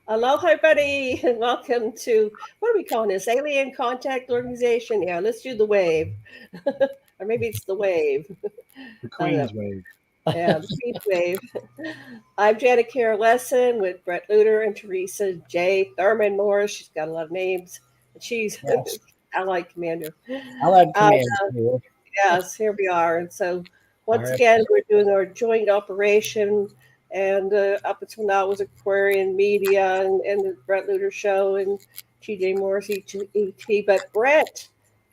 Aloha, everybody, and welcome to what are we calling this? Alien Contact Organization? Yeah, let's do the wave. Or maybe it's the wave. The I don't know. Queen's Wave. Yeah, the Queen's wave. I'm Janet Kira Lessin with Bret Lueder and Theresa J. Thurman Morris. She's got a lot of names. She's Yes, Allied Commander. I like Uh, command too. yes, here we are. And so, All once right. again, we're doing our joint operation. And up until now, it was Aquarian Media and the Bret Lueder Show and TJ Morris ET. But Bret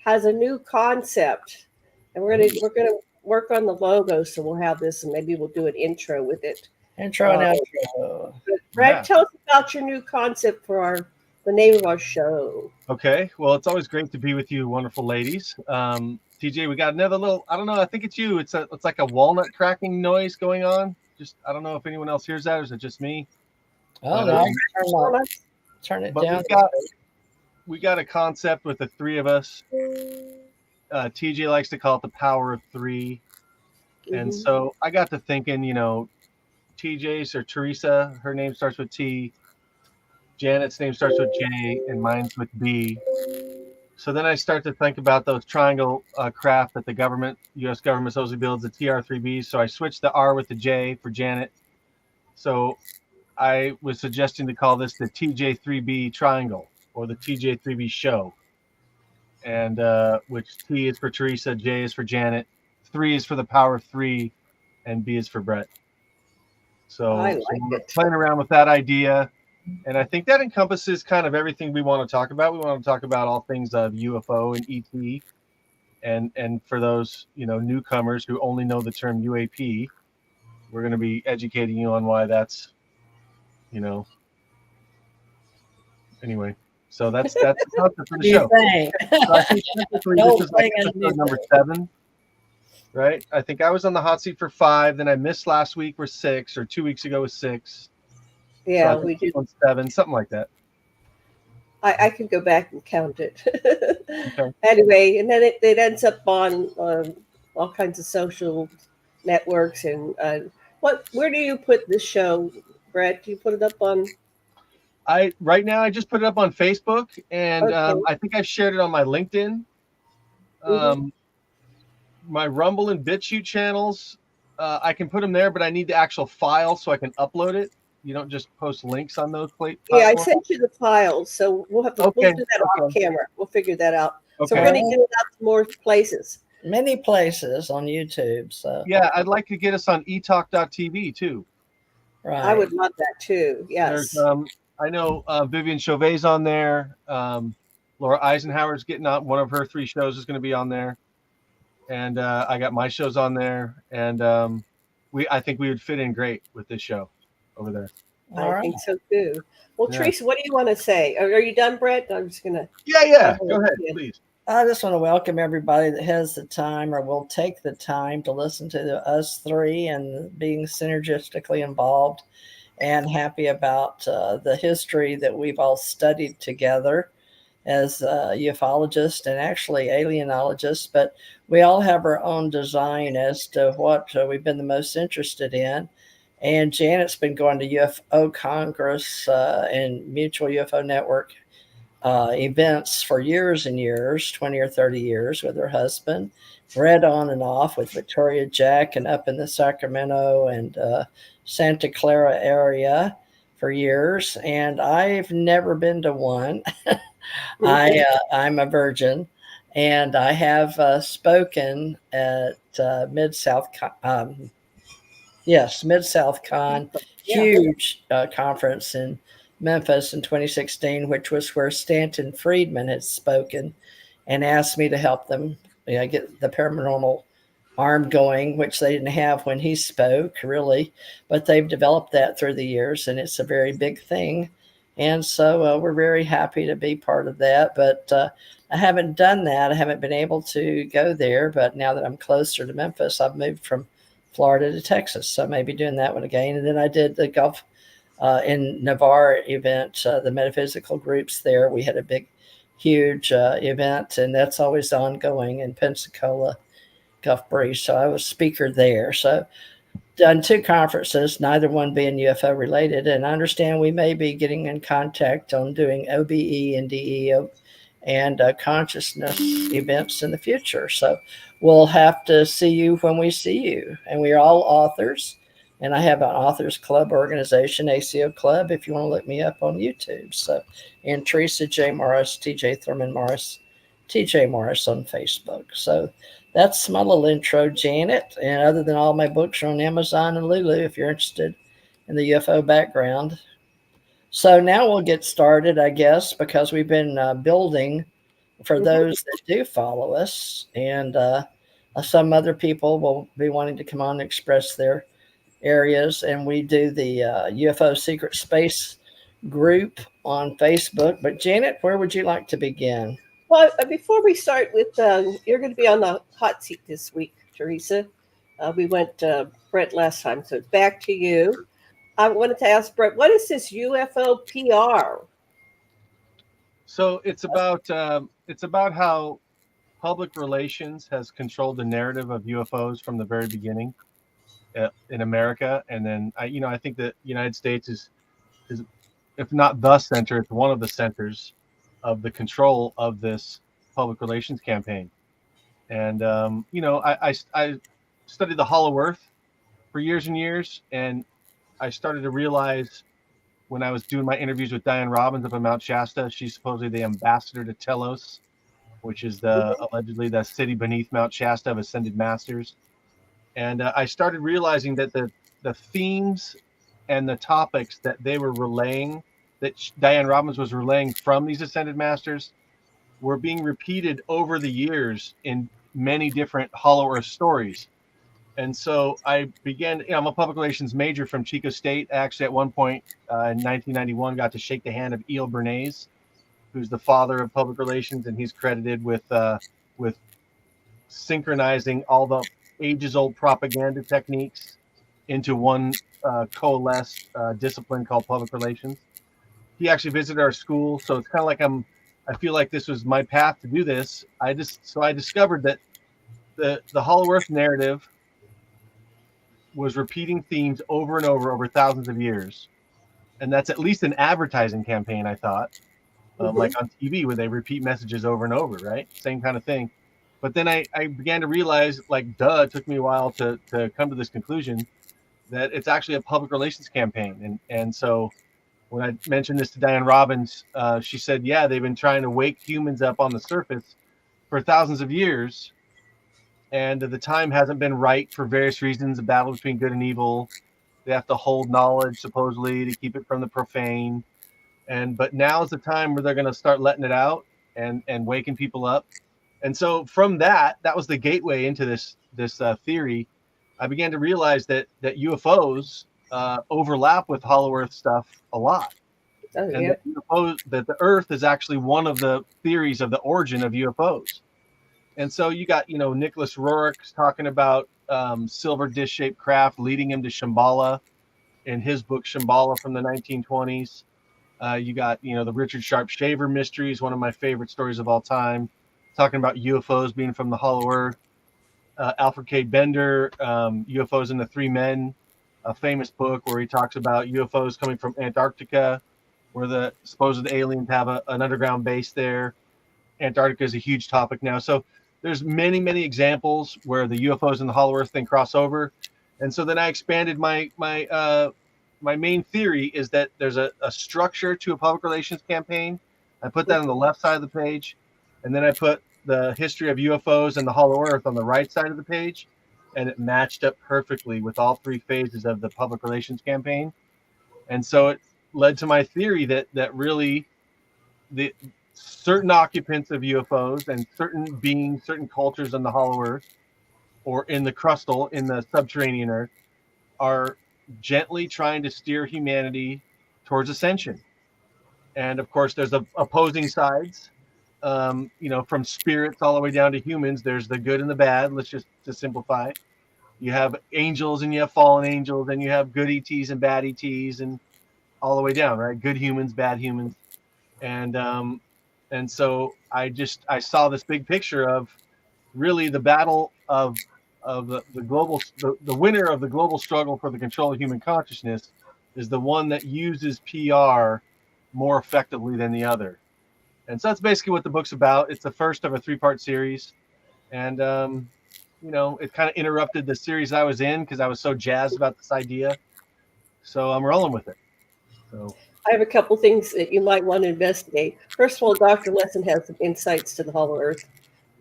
has a new concept, and we're gonna work on the logo. So we'll have this, and maybe we'll do an intro with it. Intro and Uh, outro. but Bret, Yeah. tell us about your new concept for the name of our show. Okay. Well, it's always great to be with you, wonderful ladies. TJ, we got another little. I don't know. I think it's you. It's like a walnut cracking noise going on. Just I don't know if anyone else hears that, or is it just me? Oh But, no, um, turn it but down. we got a concept with the three of us. TJ likes to call it the power of three, and Mhm. so I got to thinking, TJ's or Teresa, her name starts with T. Janet's name starts with J, and mine's with B. So then I start to think about those triangle craft that the U.S. government supposedly builds, the TR3B. So I switched the R with the J for Janet. So I was suggesting to call this the TJ3B triangle or the TJ3B show, and which T is for Teresa, J is for Janet, 3 is for the power of 3, and B is for Bret. I So like we're it. playing around with that idea. And I think that encompasses kind of everything we want to talk about. We want to talk about all things of UFO and ET. And for those, newcomers who only know the term UAP, we're going to be educating you on why that's, you know, anyway. So that's the concept for the You show. think? So I think technically this Don't is like bring in episode number music. 7, right? I think I was on the hot seat for 5. Then I missed last week for 6, or 2 weeks ago was 6. So I Yeah, think we this do. one's 7, something like that. I can go back and count it. Okay. Anyway, and then it ends up on all kinds of social networks. And where do you put this show, Brett? Do you put it up on? Right now I just put it up on Facebook, and Okay. I think I've shared it on my LinkedIn, Hmm. um, my Rumble and BitChute channels. I can put them there, but I need the actual file so I can upload it. You don't just post links on those Yeah, I platforms. sent you the files, so we'll Okay. do that off Okay. camera. We'll figure that out. So we're Okay. going to get it out to more places. Many places on YouTube. So Yeah, I'd like to get us on etalk.tv too. I right. would love that too. There's Yes. I know Vivian Chauvet's on there. Laura Eisenhower's getting on, one of her 3 shows is going to be on there, and I got my shows on there, and I think we would fit in great with this show over there. All I right. think so too. Well, Yeah. Teresa, what do you want to say? Are you done, Brett? I'm just going to. Yeah. Go ahead, please. I just want to welcome everybody that has the time or will take the time to listen to us 3 and being synergistically involved and happy about the history that we've all studied together as ufologists and actually alienologists, but we all have our own design as to what we've been the most interested in. And Janet's been going to UFO Congress and Mutual UFO Network events for years and years, 20 or 30 years with her husband, read on and off with Victoria Jack and up in the Sacramento and Santa Clara area for years. And I've never been to one. I'm a virgin, and I have spoken at Mid South. Yes, Mid South Con, Yeah. huge conference in Memphis in 2016, which was where Stanton Friedman had spoken and asked me to help them get the paranormal arm going, which they didn't have when he spoke, really. But they've developed that through the years, and it's a very big thing. And so we're very happy to be part of that. But I haven't done that. I haven't been able to go there. But now that I'm closer to Memphis, I've moved from Florida to Texas. So maybe doing that one again. And then I did the Gulf in Navarre event, the metaphysical groups there. We had a big, huge event, and that's always ongoing in Pensacola, Gulf Breeze. So I was speaker there. So done 2 conferences, neither one being UFO related. And I understand we may be getting in contact on doing OBE and DE and consciousness events in the future. So we'll have to see you when we see you. And we are all authors. And I have an authors club organization, ACO Club, if you want to look me up on YouTube. So, and Theresa J. Morris, TJ Thurman Morris, TJ Morris on Facebook. So that's my little intro, Janet. And other than all my books are on Amazon and Lulu, if you're interested in the UFO background. So now we'll get started, I guess, because we've been building for those that do follow us. And some other people will be wanting to come on and express their areas. And we do the UFO Secret Space group on Facebook. But Janet, where would you like to begin? Well, before we start with, you're going to be on the hot seat this week, Theresa. We went Bret last time, so back to you. I wanted to ask Bret, what is this UFO PR? So it's about how public relations has controlled the narrative of UFOs from the very beginning in America, and then I think that the United States is if not the center, it's one of the centers of the control of this public relations campaign. And I studied the Hollow Earth for years and years, and I started to realize when I was doing my interviews with Diane Robbins up in Mount Shasta, she's supposedly the ambassador to Telos, which is allegedly the city beneath Mount Shasta of ascended masters. And I started realizing that the themes and the topics that they were relaying, that Diane Robbins was relaying from these ascended masters, were being repeated over the years in many different Hollow Earth stories. And so I began, I'm a public relations major from Chico State. Actually, at one point in 1991, got to shake the hand of Eel Bernays, who's the father of public relations, and he's credited with synchronizing all the ages-old propaganda techniques into one coalesced discipline called public relations. He actually visited our school, so it's kind of like I feel like this was my path to do this. I discovered that the Hollow Earth narrative was repeating themes over and over thousands of years, and that's at least an advertising campaign. I thought, like on TV, where they repeat messages over and over, right? Same kind of thing. But then I began to realize, like, it took me a while to come to this conclusion that it's actually a public relations campaign. And so when I mentioned this to Diane Robbins, she said, yeah, they've been trying to wake humans up on the surface for thousands of years. And the time hasn't been right for various reasons, a battle between good and evil. They have to hold knowledge, supposedly, to keep it from the profane. But now is the time where they're going to start letting it out and waking people up. And so from that was the gateway into this theory. I began to realize that UFOs overlap with Hollow Earth stuff a lot. Oh, and yeah. that the Earth is actually one of the theories of the origin of UFOs. And so you got, Nicholas Roerich talking about silver dish-shaped craft leading him to Shambhala in his book Shambhala from the 1920s. You got, the Richard Sharp Shaver mysteries, one of my favorite stories of all time, talking about UFOs being from the Hollow Earth. Alfred K. Bender, UFOs and the Three Men, a famous book where he talks about UFOs coming from Antarctica, where the supposed aliens have an underground base there. Antarctica is a huge topic now. So there's many, many examples where the UFOs and the Hollow Earth thing cross over. And so then I expanded my main theory is that there's a structure to a public relations campaign. I put that on the left side of the page, and then I put the history of UFOs and the Hollow Earth on the right side of the page, and it matched up perfectly with all three phases of the public relations campaign. And so it led to my theory that really the certain occupants of UFOs and certain beings, certain cultures on the Hollow Earth or in the crustal, in the subterranean Earth, are gently trying to steer humanity towards ascension. And of course, there's opposing sides, from spirits all the way down to humans. There's the good and the bad. Let's just to simplify. You have angels and you have fallen angels, and you have good ETs and bad ETs, and all the way down, right? Good humans, bad humans, and so I saw this big picture of really the battle of of the winner of the global struggle for the control of human consciousness is the one that uses PR more effectively than the other. And so that's basically what the book's about. It's the first of a 3-part series, and it kind of interrupted the series I was in because I was so jazzed about this idea. So I'm rolling with it. So I have a couple things that you might want to investigate. First of all, Dr. Lessin has some insights to the Hollow Earth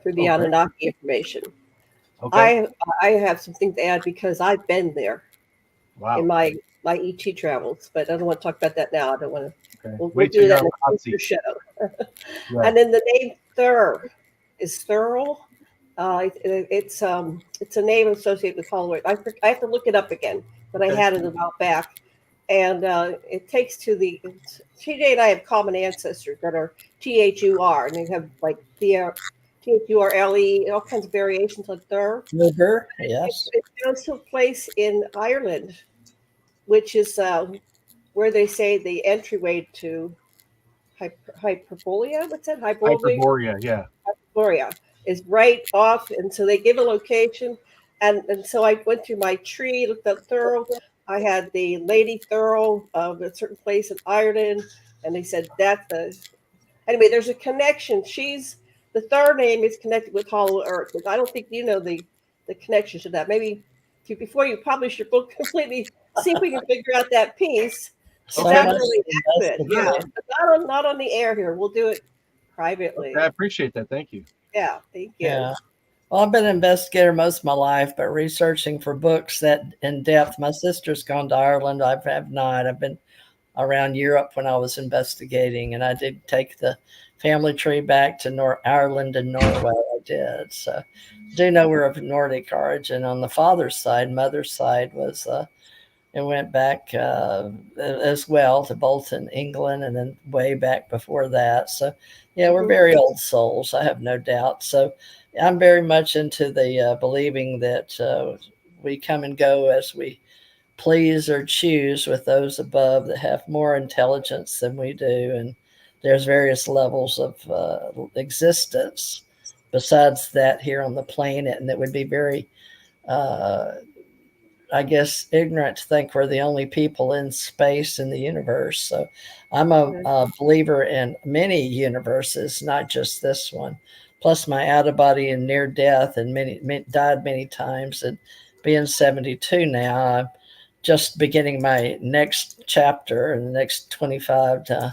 through the Anunnaki information. okay, I have some things to add because I've been there in wow. my ET travels, but I don't want to talk about that now. I don't want to. Okay. We'll Wait till do you're that on in the hot a future seat. show. Yeah. And then the name Thur is Thurl. It's a name associated with Hollow Earth. I have to look it up again, but I Okay. had it a while back. And it takes to the TJ and I have common ancestors that are THUR, and they have like the THURLE, all kinds of variations of Thur. Lueder, yes. It goes to a place in Ireland, which is where they say the entryway to Hyperborea. What's that? Hyperborea, yeah. Hyperborea is right off, and so they give a location, and so I went through my tree, looked up Thurl. I had the Lady Thurl of a certain place in Ireland, and they said that's the. Anyway, there's a connection. The third name is connected with Hollow Earth, but I don't think you know the connection to that. Maybe before you publish your book completely, see if we can figure out that piece. So It's not much really accurate. Yeah, investigation. but not on the air here. We'll do it privately. Okay, I appreciate that. Thank you. Yeah, thank you. Yeah. Well, I've been an investigator most of my life, but researching for books that in depth. My sister's gone to Ireland. I have not. I've been around Europe when I was investigating, and I did take the family tree back to Ireland and Norway. I did. So I do know we're of Nordic origin on the father's side. Mother's side was and went back as well to Bolton, England, and then way back before that. So, yeah, we're very old souls, I have no doubt. So, I'm very much into the believing that we come and go as we please or choose with those above that have more intelligence than we do. And there's various levels of existence besides that here on the planet, and that would be very I guess, ignorant to think we're the only people in space in the universe. So I'm a believer in many universes, not just this one. Plus my out of body and near death, and died many times. And being 72 now, I'm just beginning my next chapter in the next 25 to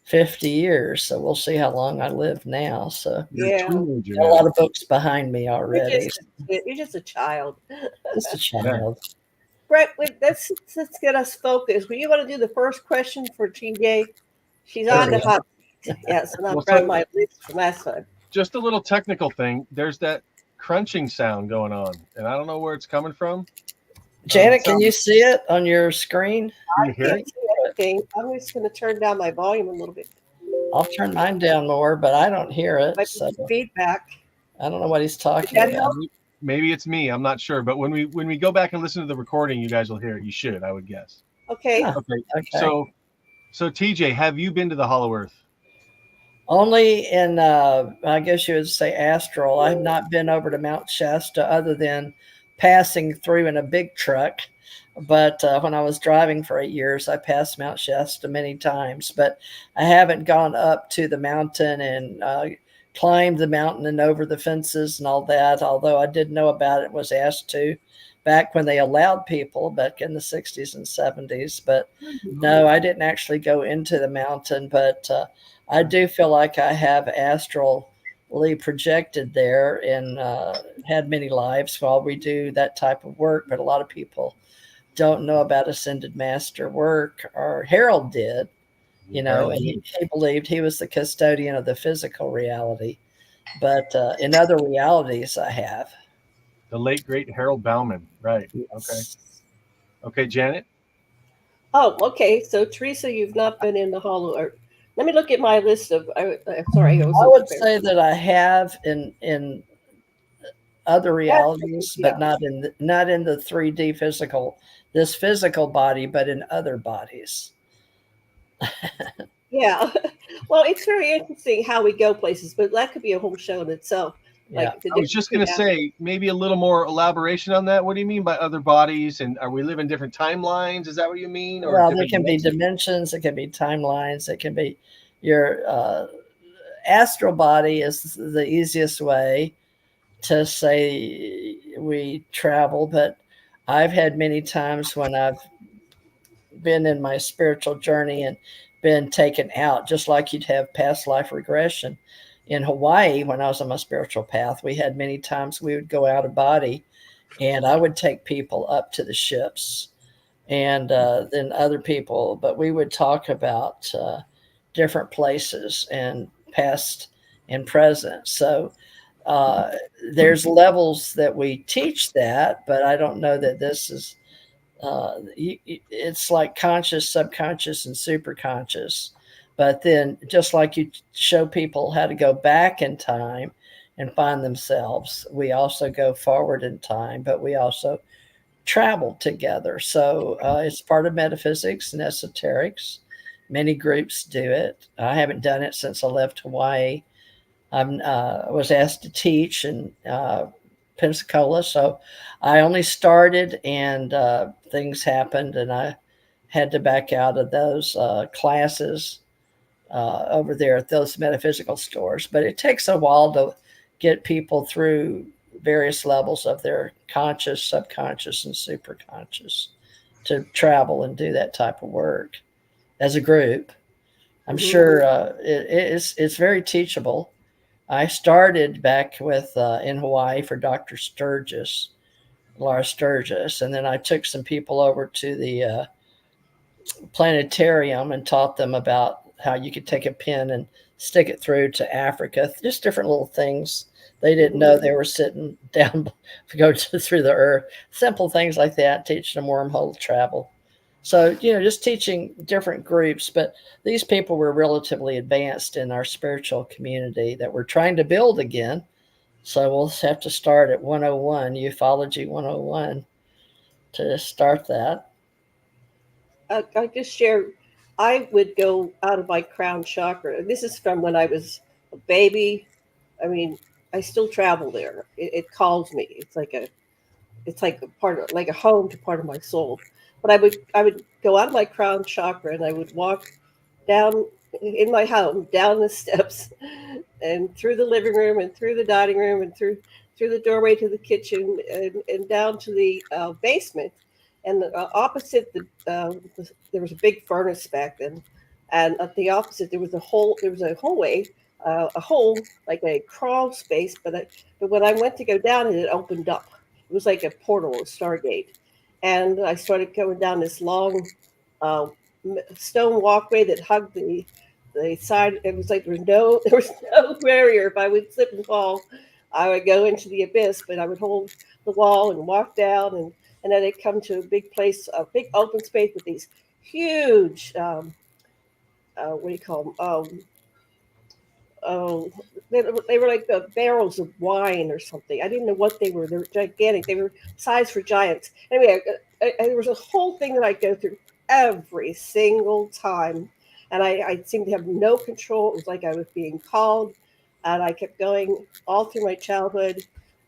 50 years. So we'll see how long I live now. So Yeah, got a lot of books behind me already. You're just a child. Just a child. Brett, let's get us focused. Will you want to do the first question for TJ? She's on the hot seat. Yes, and I'll grab my list from last time. Just a little technical thing. There's that crunching sound going on, and I don't know where it's coming from. Janet, can you see it on your screen? Can you hear it? Okay, I'm just going to turn down my volume a little bit. I'll turn mine down more, but I don't hear it. So feedback. I don't know what he's talking about. Maybe it's me. I'm not sure. But when we go back and listen to the recording, you guys will hear it. You should, I would guess. Okay. Okay. So TJ, have you been to the Hollow Earth? Only in, I guess you would say astral. I've not been over to Mount Shasta other than passing through in a big truck. But when I was driving for 8 years, I passed Mount Shasta many times. But I haven't gone up to the mountain and climbed the mountain and over the fences and all that, although I did know about it, was asked to back when they allowed people back in the 60s and 70s. But no, I didn't actually go into the mountain. But I do feel like I have astrally projected there and had many lives while we do that type of work. But a lot of people don't know about ascended master work, or Harold did, and he believed he was the custodian of the physical reality. But in other realities, I have. The late, great Harold Bauman. Right. Yes. Okay, Janet? Oh, okay. So, Theresa, you've not been in the Hollow Earth. Let me look at my list of. Sorry, I would say that I have in other realities, but not in the 3D physical, this physical body, but in other bodies. Yeah. Well, it's very interesting how we go places, but that could be a whole show in itself. Yeah. Like the I was difference just going to between say maybe a little more elaboration on that. What do you mean by other bodies? And are we living different timelines? Is that what you mean? Or Well, there different can be dimensions? dimensions, it can be timelines, it can be your astral body is the easiest way to say we travel, but I've had many times when I've been in my spiritual journey and been taken out, just like you'd have past life regression. In Hawaii, when I was on my spiritual path, we had many times we would go out of body and I would take people up to the ships and then other people, but we would talk about different places and past and present. So uh, there's levels that we teach that, but I don't know that this is it's like conscious, subconscious, and superconscious. But then, just like you show people how to go back in time and find themselves, we also go forward in time, but we also travel together. So it's part of metaphysics and esoterics. Many groups do it. I haven't done it since I left Hawaii. I was asked to teach in Pensacola, so I only started, and things happened, and I had to back out of those classes over there at those metaphysical stores. But it takes a while to get people through various levels of their conscious, subconscious, and superconscious to travel and do that type of work as a group. I'm sure it's very teachable. I started back with in Hawaii for Dr. Sturgis, Laura Sturgis, and then I took some people over to the planetarium and taught them about how you could take a pin and stick it through to Africa. Just different little things. They didn't know they were sitting down to go through the earth. Simple things like that, teaching them wormhole travel. So, just teaching different groups, but these people were relatively advanced in our spiritual community that we're trying to build again. So we'll have to start at 101, ufology 101, to start that. I just share. I would go out of my crown chakra. This is from when I was a baby. I mean, I still travel there. It calls me. It's like a part of, like a home to part of my soul. But I would go out of my crown chakra and I would walk down in my home, down the steps, and through the living room, and through the dining room, and through the doorway to the kitchen, and down to the basement. And opposite there was a big furnace back then, and at the opposite there was a hole. There was a hallway, a hole like a crawl space. But when I went to go down it opened up. It was like a portal, a stargate, and I started going down this long uh, stone walkway that hugged the side. It was like there was no barrier. If I would slip and fall, I would go into the abyss. But I would hold the wall and walk down, and then I'd come to a big place, a big open space with these huge what do you call them? Oh, they were like the barrels of wine or something. I didn't know what they were. They were gigantic. They were size for giants. Anyway, there was a whole thing that I go through every single time, and I seemed to have no control. It was like I was being called, and I kept going all through my childhood.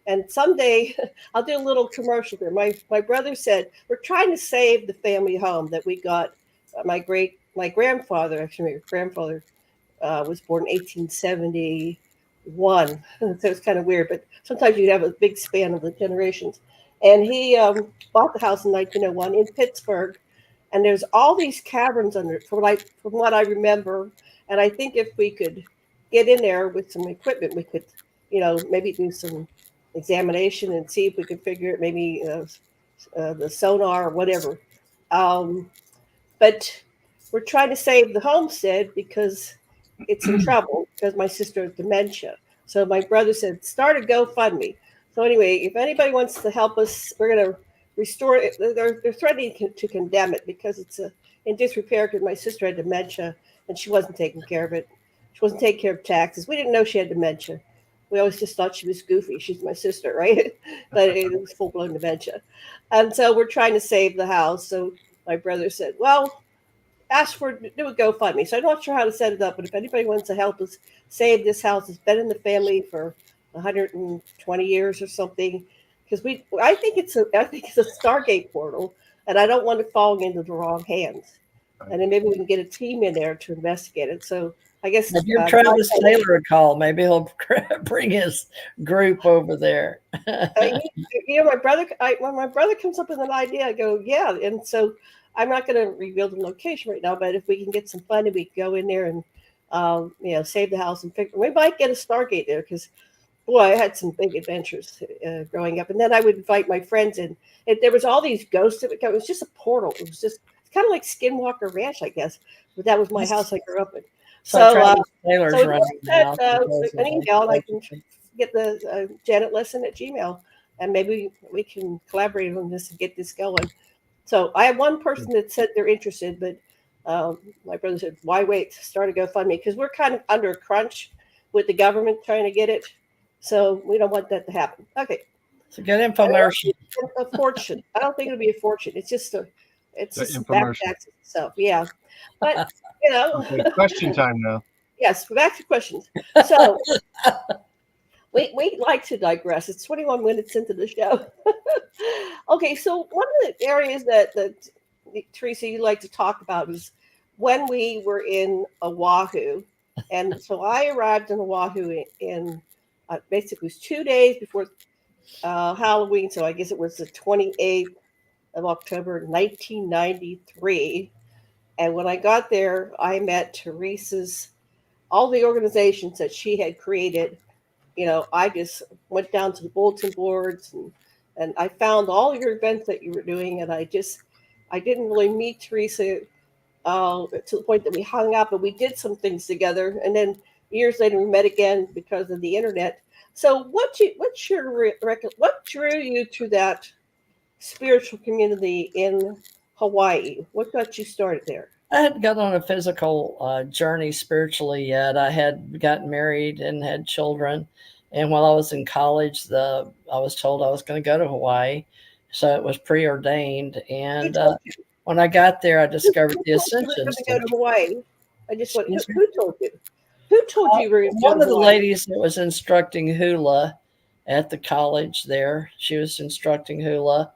And someday, I'll do a little commercial there. My brother said we're trying to save the family home that we got. My grandfather, actually my grandfather was born in 1871. So it's kind of weird, but sometimes you have a big span of the generations. And he bought the house in 1901 in Pittsburgh. And there's all these caverns under it, from what I remember. And I think if we could get in there with some equipment, we could, maybe do some examination and see if we could figure it, maybe the sonar or whatever. Um, but we're trying to save the homestead because it's in trouble because my sister has dementia. So my brother said, start a GoFundMe. So anyway, if anybody wants to help us, we're going to restore it. They're threatening to condemn it because it's in disrepair because my sister had dementia and she wasn't taking care of it. She wasn't taking care of taxes. We didn't know she had dementia. We always just thought she was goofy. She's my sister, right? But it was full-blown dementia. And so we're trying to save the house. So my brother said, well, ask for do a GoFundMe. So I'm not sure how to set it up, but if anybody wants to help us save this house, it's been in the family for 120 years or something. Because I think it's a Stargate portal, and I don't want it falling into the wrong hands. And then maybe we can get a team in there to investigate it. So I guess give Travis Taylor a call. Maybe he'll bring his group over there. My brother. When my brother comes up with an idea, I go, yeah. And so I'm not going to reveal the location right now, but if we can get some funding, we can go in there and save the house and we might get a Stargate there because. Boy, I had some big adventures growing up, and then I would invite my friends in. There was all these ghosts that would come. It was just a portal. It was just kind of like Skinwalker Ranch, I guess. But that was my house I grew up in. So Taylor's running an email, and I can get the Janet Lessin at Gmail, and maybe we can collaborate on this and get this going. So I have one person that said they're interested, but my brother said, "Why wait? Start a GoFundMe because we're kind of under a crunch with the government trying to get it." So we don't want that to happen. Okay. It's a good infomercial. A fortune. I don't think it'll be a fortune. It's just back taxes. So yeah. But okay, question time now. Yes, back to questions. So we like to digress. It's 21 minutes into the show. Okay, so one of the areas that Theresa you like to talk about is when we were in Oahu. And so I arrived in Oahu in basically it was 2 days before Halloween. So I guess it was the 28th of October, 1993. And when I got there, I met Theresa's, all the organizations that she had created. I just went down to the bulletin boards and I found all your events that you were doing. And I didn't really meet Theresa to the point that we hung out, but we did some things together. And then years later, we met again because of the internet. So what drew you to that spiritual community in Hawaii? What got you started there? I hadn't got on a physical journey spiritually yet. I had gotten married and had children. And while I was in college, I was told I was going to go to Hawaii. So it was preordained. And when I got there, I discovered the Ascension. Go to Hawaii. I just went, who told you? Who told you you were going to One of the ladies that was instructing hula at the college there, she was instructing hula.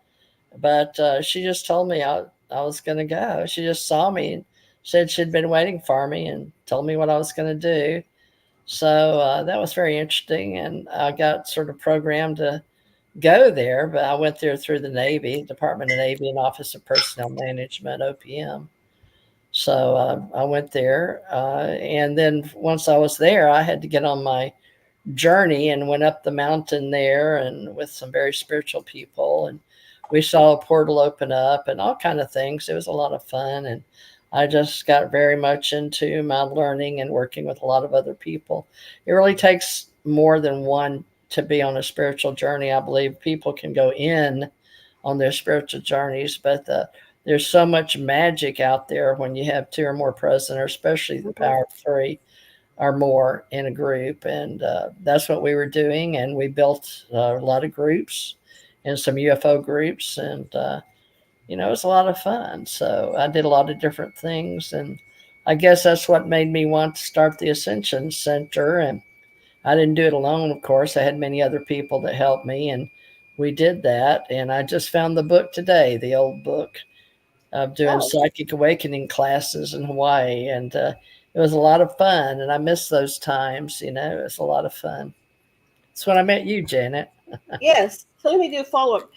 But she just told me I was going to go. She just saw me and said she'd been waiting for me and told me what I was going to do. So that was very interesting. And I got sort of programmed to go there, but I went there through the Navy, Department of Navy and Office of Personnel Management, OPM. So I went there. And then once I was there, I had to get on my journey and went up the mountain there and with some very spiritual people. And we saw a portal open up and all kind of things. It was a lot of fun. And I just got very much into my learning and working with a lot of other people. It really takes more than one to be on a spiritual journey. I believe people can go in on their spiritual journeys, but there's so much magic out there when you have two or more present, or especially the power of three or more in a group. And that's what we were doing. And we built a lot of groups and some UFO groups. And, it was a lot of fun. So I did a lot of different things. And I guess that's what made me want to start the Ascension Center. And I didn't do it alone, of course. I had many other people that helped me. And we did that. And I just found the book today, the old book of doing psychic awakening classes in Hawaii. And it was a lot of fun. And I miss those times. It was a lot of fun. That's when I met you, Janet. Yes. So let me do a follow-up.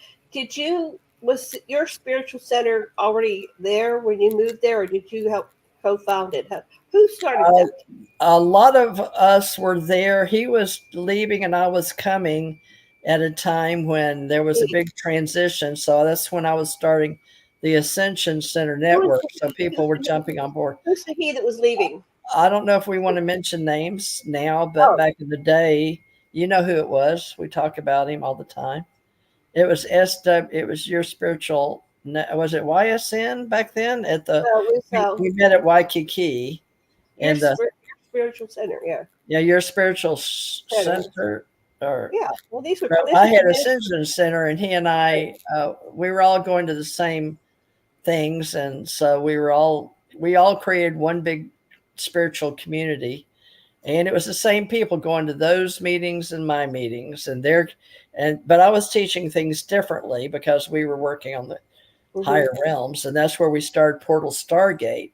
Was your spiritual center already there when you moved there, or did you help co-found it? Who started that? A lot of us were there. He was leaving and I was coming at a time when there was a big transition. So that's when I was starting the Ascension Center network. So people were jumping on board. Who's the he that was leaving? I don't know if we want to mention names now, but back in the day, you know who it was. We talk about him all the time. It was it was your spiritual, was it YSN back then at the, we met at Waikiki. And your spiritual center, yeah. Yeah, your spiritual center. Well, these were. I had Ascension Center, and he and I, we were all going to the same things, and so we all created one big spiritual community. And it was the same people going to those meetings and my meetings, but I was teaching things differently because we were working on the higher realms, and that's where we started Portal Stargate.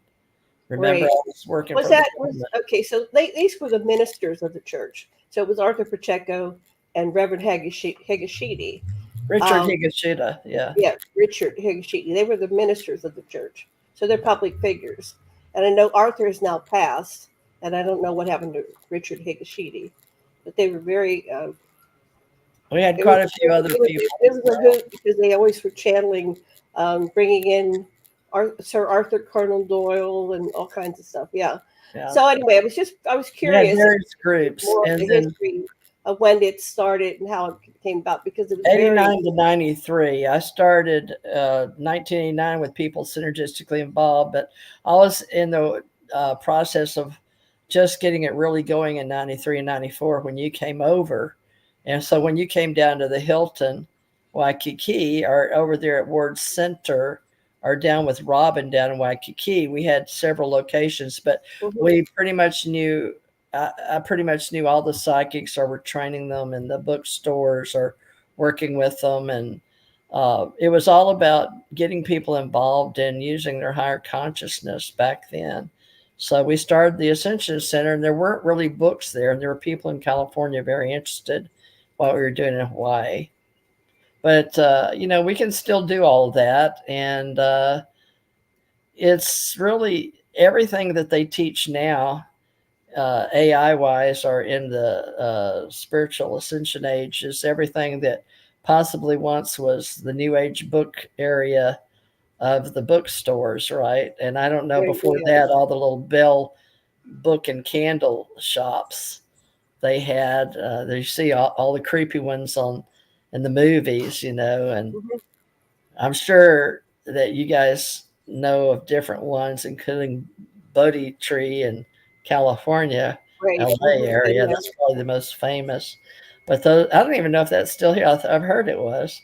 Remember, Right. I was working Was for that the was okay? So these were the ministers of the church. So it was Arthur Pacheco and Reverend Higashidi. Richard Higashida. Yeah, Richard Higashidi. They were the ministers of the church, so they're public figures. And I know Arthur is now passed, and I don't know what happened to Richard Higashidi, but they were very. We had quite a few other people. It was a hoot because they always were channeling, bringing in Sir Arthur Conan Doyle and all kinds of stuff. Yeah. So anyway, I was curious. Various groups, more of the history of when it started and how it came about, because it was 89 to 93. I started 1989 with people synergistically involved, but I was in the process of just getting it really going in 93 and 94 when you came over. And so when you came down to the Hilton, Waikiki, or over there at Ward Center, or down with Robin down in Waikiki, we had several locations, but we pretty much knew, I pretty much knew all the psychics, or were training them in the bookstores or working with them. And it was all about getting people involved in using their higher consciousness back then. So we started the Ascension Center, and there weren't really books there. And there were people in California very interested in what we were doing in Hawaii. But, we can still do all of that. And it's really everything that they teach now, AI wise, or in the spiritual ascension age, is everything that possibly once was the New Age book area of the bookstores, right? And I don't know, before that, all the little bell book and candle shops they had. You see all the creepy ones in the movies, and I'm sure that you guys know of different ones, including Bodhi Tree in California, LA area. That's probably the most famous. But those, I don't even know if that's still here. I've heard it was.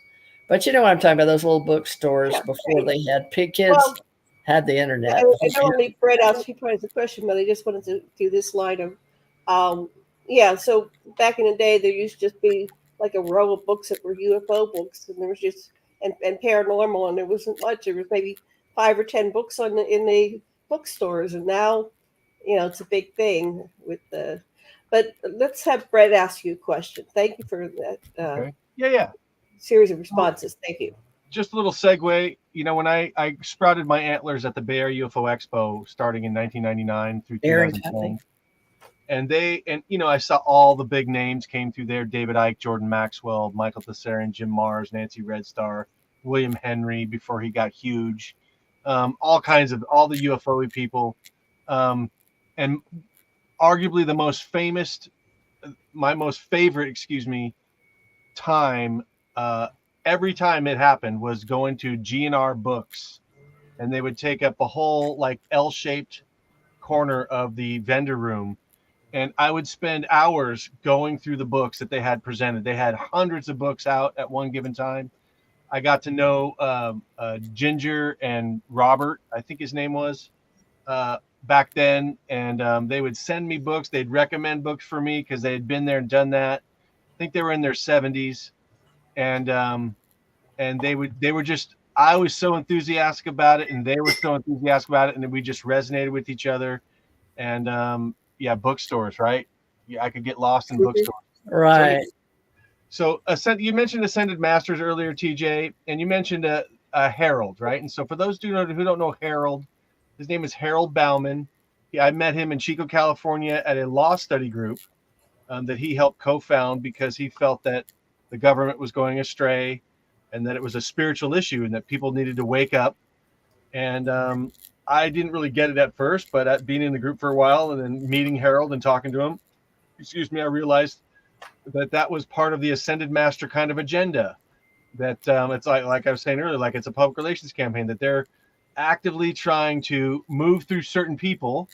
But you know what I'm talking about, those little bookstores before they had kids had the internet. I don't need Fred asked, he probably has a question, but I just wanted to do this line of, so back in the day, there used to just be like a row of books that were UFO books, and there was just, and paranormal, and there wasn't much. There was maybe 5 or 10 books in the bookstores, and now, it's a big thing with the, but let's have Brett ask you a question. Thank you for that. Series of responses. Thank you. Just a little segue. When I sprouted my antlers at the Bay Area UFO Expo starting in 1999 through 2010, and I saw all the big names came through there: David Icke, Jordan Maxwell, Michael Tessarian, Jim Mars, Nancy Red Star, William Henry before he got huge, all the UFO people, and arguably my most favorite, time. Every time it happened was going to GNR Books, and they would take up a whole like L-shaped corner of the vendor room, and I would spend hours going through the books that they had presented. They had hundreds of books out at one given time. I got to know Ginger and Robert, I think his name was, back then, and they would send me books. They'd recommend books for me because they had been there and done that. I think they were in their 70s, and they were just, I was so enthusiastic about it, and they were so enthusiastic about it, and we just resonated with each other. And bookstores, right? Yeah, I could get lost in bookstores, right? So you mentioned Ascended Masters earlier, TJ, and you mentioned Harold, right? And so for those who don't know Harold, his name is Harold Bauman. I met him in Chico, California at a law study group that he helped co-found because he felt that the government was going astray and that it was a spiritual issue and that people needed to wake up. And I didn't really get it at first, but at being in the group for a while and then meeting Harold and talking to him, I realized that was part of the Ascended Master kind of agenda. That it's like I was saying earlier, like it's a public relations campaign, that they're actively trying to move through certain people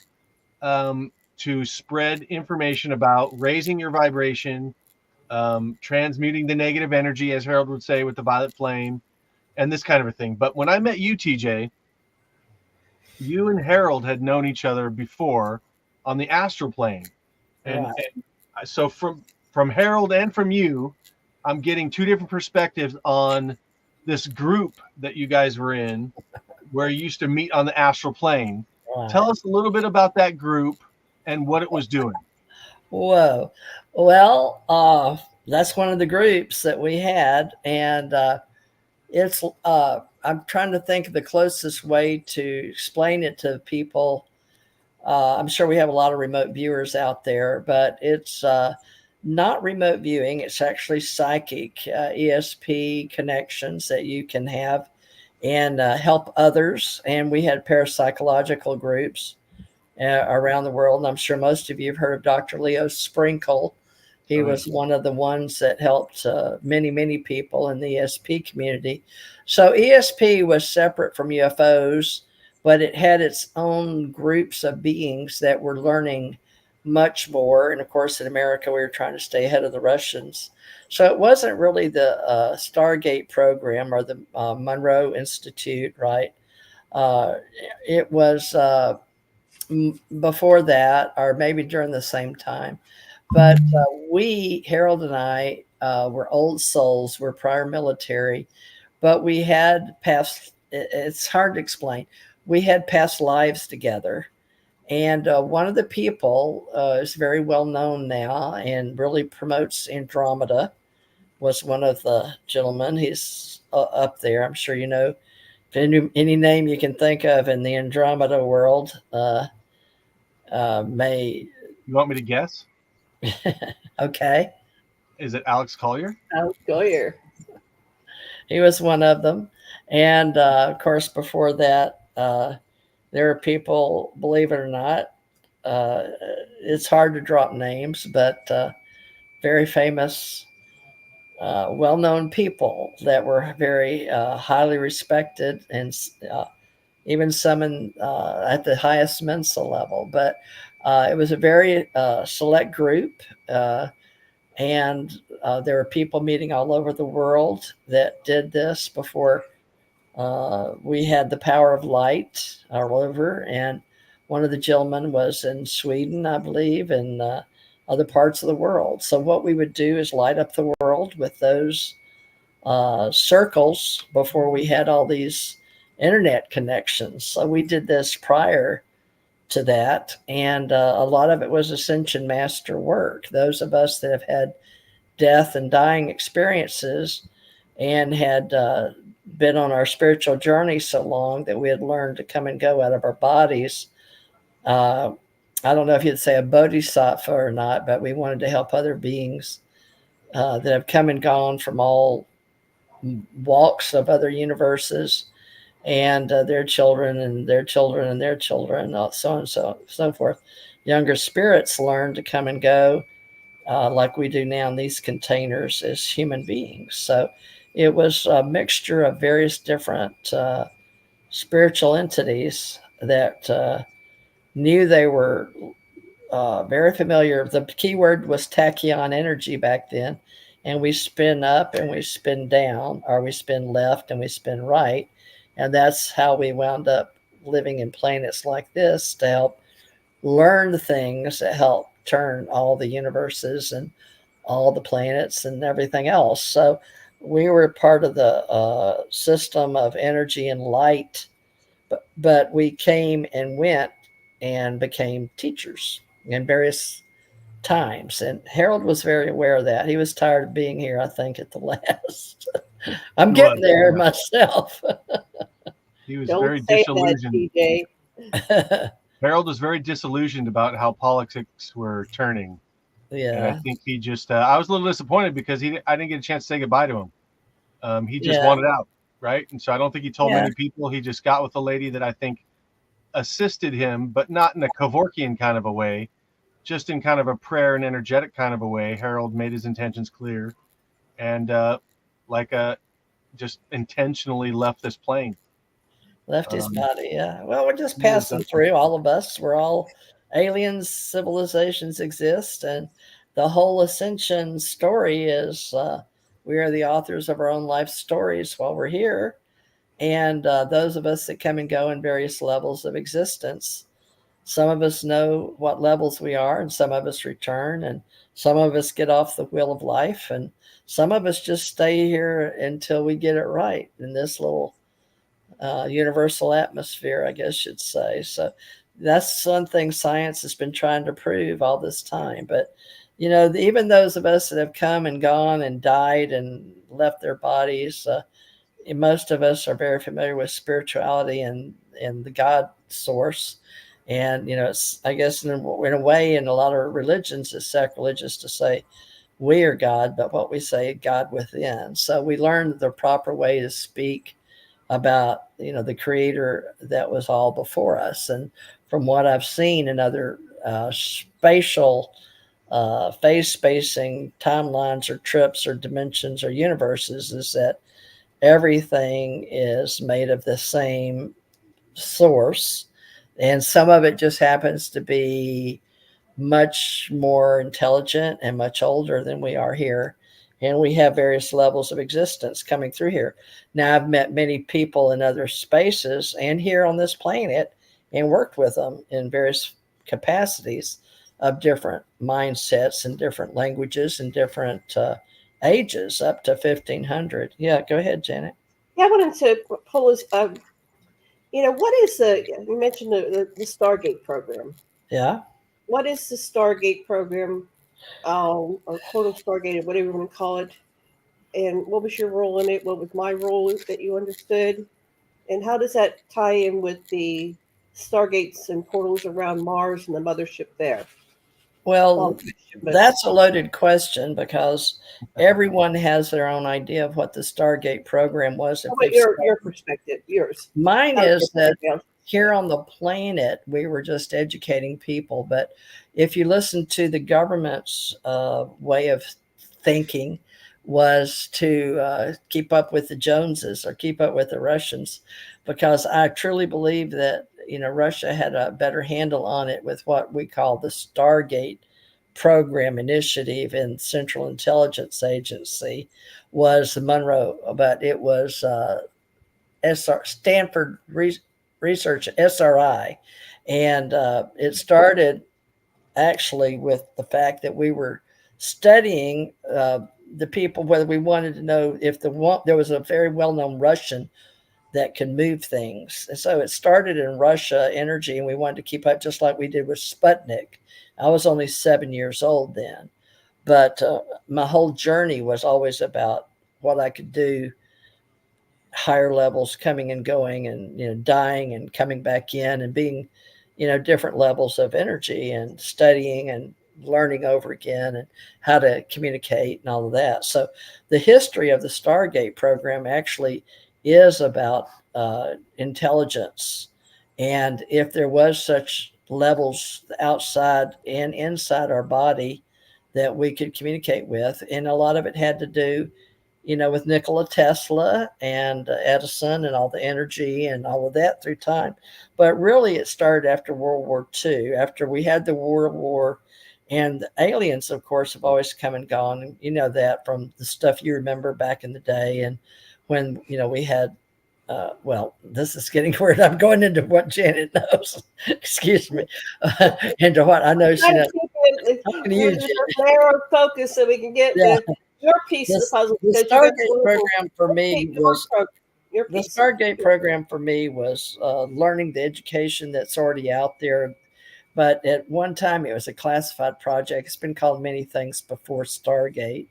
to spread information about raising your vibration, transmuting the negative energy, as Harold would say, with the violet flame, and this kind of a thing. But when I met you, TJ, you and Harold had known each other before on the astral plane. And, Right. and so from Harold and from you, I'm getting two different perspectives on this group that you guys were in, where you used to meet on the astral plane. Right. Tell us a little bit about that group and what it was doing. Whoa. Well, that's one of the groups that we had, and it's. I'm trying to think of the closest way to explain it to people. I'm sure we have a lot of remote viewers out there, but it's not remote viewing. It's actually psychic ESP connections that you can have and help others. And we had parapsychological groups around the world. And I'm sure most of you have heard of Dr. Leo Sprinkle. He was one of the ones that helped many, many people in the ESP community. So ESP was separate from UFOs, but it had its own groups of beings that were learning much more. And of course, in America, we were trying to stay ahead of the Russians. So it wasn't really the Stargate program or the Monroe Institute, right? Uh, it was before that, or maybe during the same time. But Harold and I, were old souls, we're prior military, but we had past, it's hard to explain. We had past lives together. And one of the people is very well known now and really promotes Andromeda, was one of the gentlemen. He's up there. I'm sure you know any name you can think of in the Andromeda world. May You want me to guess? Okay. Is it Alex Collier? Alex Goyer. He was one of them. And of course, before that, there are people, believe it or not, uh, it's hard to drop names, but very famous, well known people that were very highly respected and even some at the highest Mensa level. But it was a very select group. And there were people meeting all over the world that did this before we had the power of light all over. And one of the gentlemen was in Sweden, I believe, and other parts of the world. So what we would do is light up the world with those circles before we had all these internet connections. So we did this prior to that. And a lot of it was Ascension Master work. Those of us that have had death and dying experiences and had been on our spiritual journey so long that we had learned to come and go out of our bodies. I don't know if you'd say a bodhisattva or not, but we wanted to help other beings that have come and gone from all walks of other universes, and their children and their children and their children, so on and so forth. Younger spirits learn to come and go like we do now in these containers as human beings. So it was a mixture of various different spiritual entities that knew they were very familiar. The key word was tachyon energy back then. And we spin up and we spin down, or we spin left and we spin right. And that's how we wound up living in planets like this to help learn things that help turn all the universes and all the planets and everything else. So we were part of the system of energy and light, but we came and went and became teachers in various times. And Harold was very aware of that. He was tired of being here, I think, at the last. I'm He getting was, there yeah. myself. He was Don't very say that, disillusioned. TJ. Harold was very disillusioned about how politics were turning. And I Yeah. think he just, I was a little disappointed because I didn't get a chance to say goodbye to him. He just Yeah. wanted out, right? And so I don't think he told Yeah. many people. He just got with a lady that I think assisted him, but not in a Kevorkian kind of a way, just in kind of a prayer and energetic kind of a way. Harold made his intentions clear and just intentionally left this plane. Left his body. Yeah. Well, we're just He was passing through, all of us. We're all aliens, civilizations exist. And the whole ascension story is we are the authors of our own life stories while we're here. And those of us that come and go in various levels of existence Some of us know what levels we are, and some of us return, and some of us get off the wheel of life, and some of us just stay here until we get it right in this little universal atmosphere, I guess you'd say. So that's one thing science has been trying to prove all this time. But, even those of us that have come and gone and died and left their bodies, most of us are very familiar with spirituality and the God source. And, it's, I guess, in a way, in a lot of religions, it's sacrilegious to say we are God, but what we say, God within. So we learned the proper way to speak about, the creator that was all before us. And from what I've seen in other spatial phase spacing timelines or trips or dimensions or universes, is that everything is made of the same source, and some of it just happens to be much more intelligent and much older than we are here. And we have various levels of existence coming through here. Now, I've met many people in other spaces and here on this planet and worked with them in various capacities of different mindsets and different languages and different ages up to 1500. Yeah, go ahead, Janet. Yeah, I wanted to pull this. What is you mentioned the Stargate program. Yeah. What is the Stargate program, or Portal Stargate, whatever you want to call it? And what was your role in it? What was my role that you understood? And how does that tie in with the Stargates and portals around Mars and the mothership there? Well, that's a loaded question because everyone has their own idea of what the Stargate program was. How about your perspective, yours? Mine is that here on the planet, we were just educating people. But if you listen to the government's way of thinking, was to keep up with the Joneses or keep up with the Russians, because I truly believe that Russia had a better handle on it with what we call the Stargate program initiative in Central Intelligence Agency was the Monroe, but it was Stanford Research, SRI, and it started actually with the fact that we were studying the people, whether we wanted to know if there was a very well-known Russian that can move things. And so it started in Russia energy, and we wanted to keep up just like we did with Sputnik. I was only 7 years old then, but my whole journey was always about what I could do, higher levels coming and going and dying and coming back in and being different levels of energy and studying and learning over again and how to communicate and all of that. So the history of the Stargate program actually is about intelligence, and if there was such levels outside and inside our body that we could communicate with, and a lot of it had to do with Nikola Tesla and Edison and all the energy and all of that through time. But really, it started after World War II, after we had the World War. And the aliens, of course, have always come and gone. And you know that from the stuff you remember back in the day. And when, we had, well, this is getting weird. I'm going into what Janet knows. Excuse me. Into what I know she knows. Narrow focus so we can get your piece of the puzzle. The Stargate program for me was the Stargate program for me was learning the education that's already out there. But at one time, it was a classified project. It's been called many things before Stargate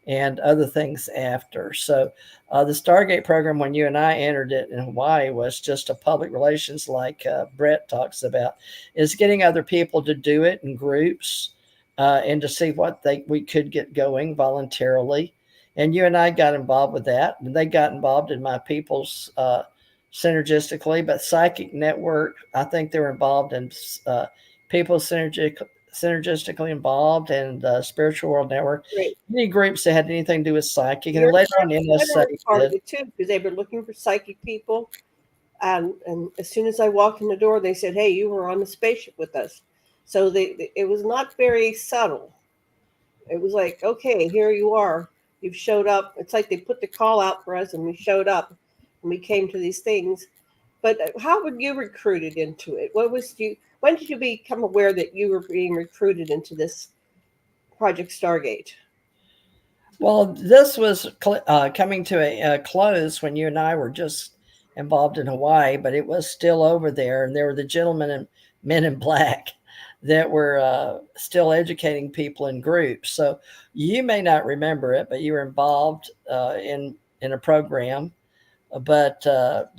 and other things after. So the Stargate program, when you and I entered it in Hawaii, was just a public relations, like Bret talks about, is getting other people to do it in groups and to see what we could get going voluntarily. And you and I got involved with that, and they got involved in my people's synergistically. But Psychic Network, I think they were involved in people synergistically involved, and Spiritual World Network. Great. Any groups that had anything to do with psychic, and then later on NSA did too, because they were looking for psychic people. And as soon as I walked in the door, they said, "Hey, you were on the spaceship with us." So it was not very subtle. It was like, "Okay, here you are. You've showed up." It's like they put the call out for us, and we showed up, and we came to these things. But how were you recruited into it? when did you become aware that you were being recruited into this Project Stargate? Well, this was coming to a close when you and I were just involved in Hawaii, but it was still over there, and there were the gentlemen and men in black that were still educating people in groups. So you may not remember it, but you were involved in a program. But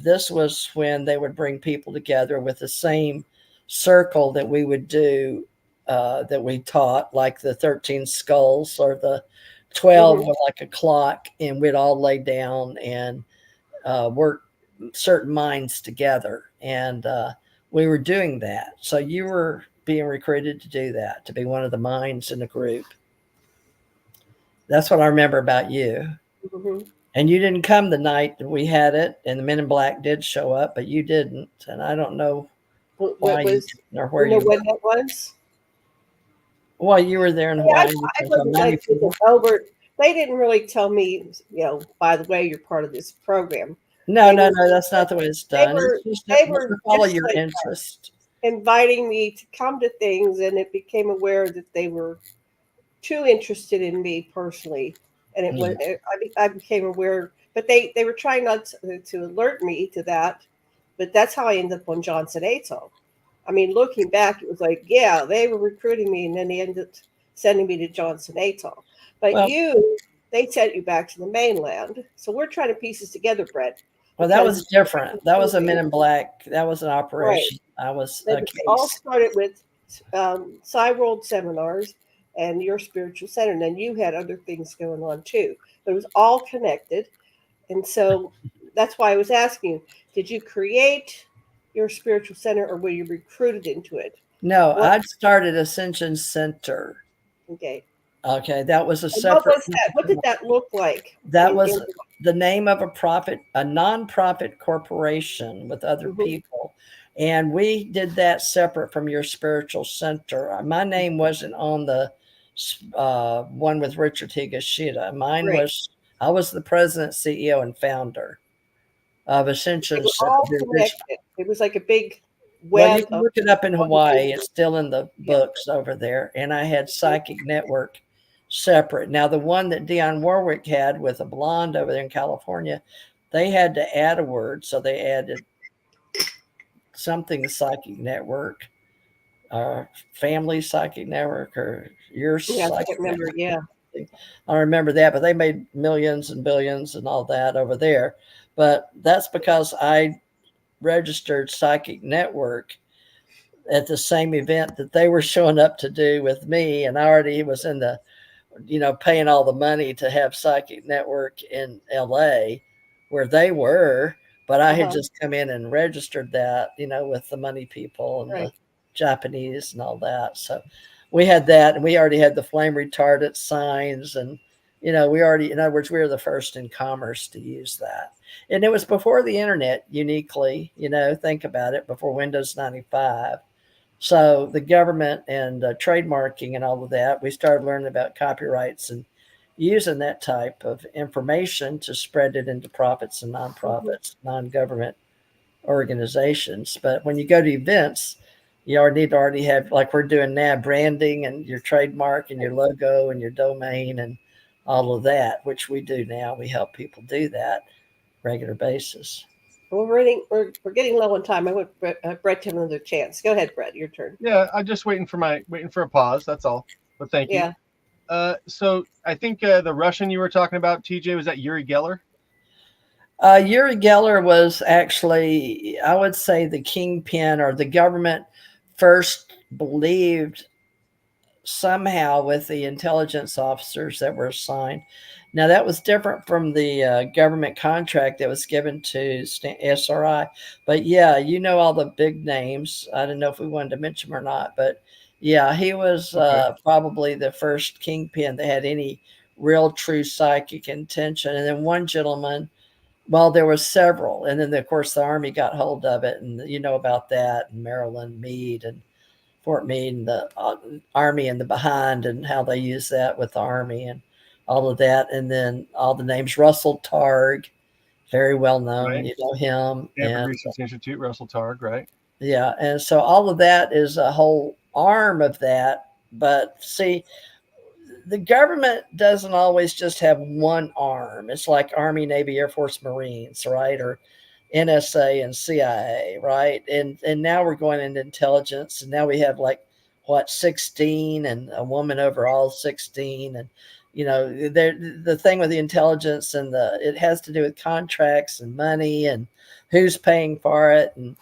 this was when they would bring people together with the same circle that we would do, that we taught, like the 13 skulls or the 12 Mm-hmm. were like a clock, and we'd all lay down and work certain minds together. And we were doing that. So you were being recruited to do that, to be one of the minds in the group. That's what I remember about you. Mm-hmm. And you didn't come the night that we had it, and the men in black did show up, but you didn't. And I don't know What why you was, didn't or where you when were. that was? Well, you were there in Yeah, Hawaii I with wasn't many like people. over. They didn't really tell me, by the way, you're part of this program. No, They no, were, no, that's not the way it's they done. were, It's just they to were follow just your like interest. inviting me to come to things, and it became aware that they were too interested in me personally, and it was Yeah. I became aware, but they were trying not to alert me to that, but that's how I ended up on Johnson Atoll. I mean, looking back, it was like, yeah, they were recruiting me, and then they ended up sending me to Johnson Atoll. But Well, they sent you back to the mainland. So we're trying to piece this together, Brett, well, that because was different. That was a Men in Black. That was an right. operation. I was But a it all case. started with Psy World seminars and your spiritual center. And then you had other things going on too. But it was all connected. And so that's why I was asking you, did you create your spiritual center or were you recruited into it? No, What, I'd started Ascension Center. okay. Okay, that was a And what separate. was that? What did that look like? That In was the name of a nonprofit corporation with other mhm. people. And we did that separate from your spiritual center. My name wasn't on the one with Richard Higashida. Mine Right. was, I was the president, CEO, and founder of They Ascension were Center. all connected. It was like a big Well, you web can of look it up in Hawaii. It's organizations. still in the Yeah. books over there. And I had Psychic Network separate. Now, the one that Dionne Warwick had with a blonde over there in California, they had to add a word. So they added something Psychic Network, Family Psychic Network, or Your Yeah, I Psychic can't remember. Network. Yeah. I remember that, but they made millions and billions and all that over there. But that's because I registered Psychic Network at the same event that they were showing up to do with me. And I already was in the, paying all the money to have Psychic Network in LA where they were. But I had Uh-huh. just come in and registered that, with the money people and Right. the Japanese and all that. So we had that, and we already had the flame retardant signs. And, we already, in other words, we were the first in commerce to use that. And it was before the internet, uniquely, think about it, before Windows 95. So the government and trademarking and all of that, we started learning about copyrights and using that type of information to spread it into profits and Mhm. nonprofits, non-government organizations. But when you go to events, you already need to already have, like we're doing now, branding and your trademark and your logo and your domain and all of that, which we do now. We help people do that regular basis. Well, we're getting low on time. I want Brett to have another chance. Go ahead, Brett. Your turn. Yeah, I'm just waiting for a pause. That's all. But thank you. Yeah. So I think the Russian you were talking about, TJ, was that Yuri Geller? Uri Geller was actually, I would say, the kingpin, or the government first believed somehow with the intelligence officers that were assigned. Now, that was different from the government contract that was given to SRI. But yeah, all the big names. I don't know if we wanted to mention them or not, but yeah, he was Okay. probably the first kingpin that had any real true psychic intention. And then one gentleman, well, there was several, and then of course the Army got hold of it, and you know about that, and Maryland Meade and Fort Meade, and the Army in the behind, and how they use that with the Army and all of that, and then all the names. Russell Targ, very well known, Right. him, Stanford and Research Institute, Russell Targ, right? Yeah, and so all of that is a whole arm of that. But see, the government doesn't always just have one arm. It's like Army, Navy, Air Force, Marines, right? Or NSA and CIA, right? And now we're going into intelligence, and now we have like what 16 and a woman over all 16, and the thing with the intelligence and it has to do with contracts and money and who's paying for it, and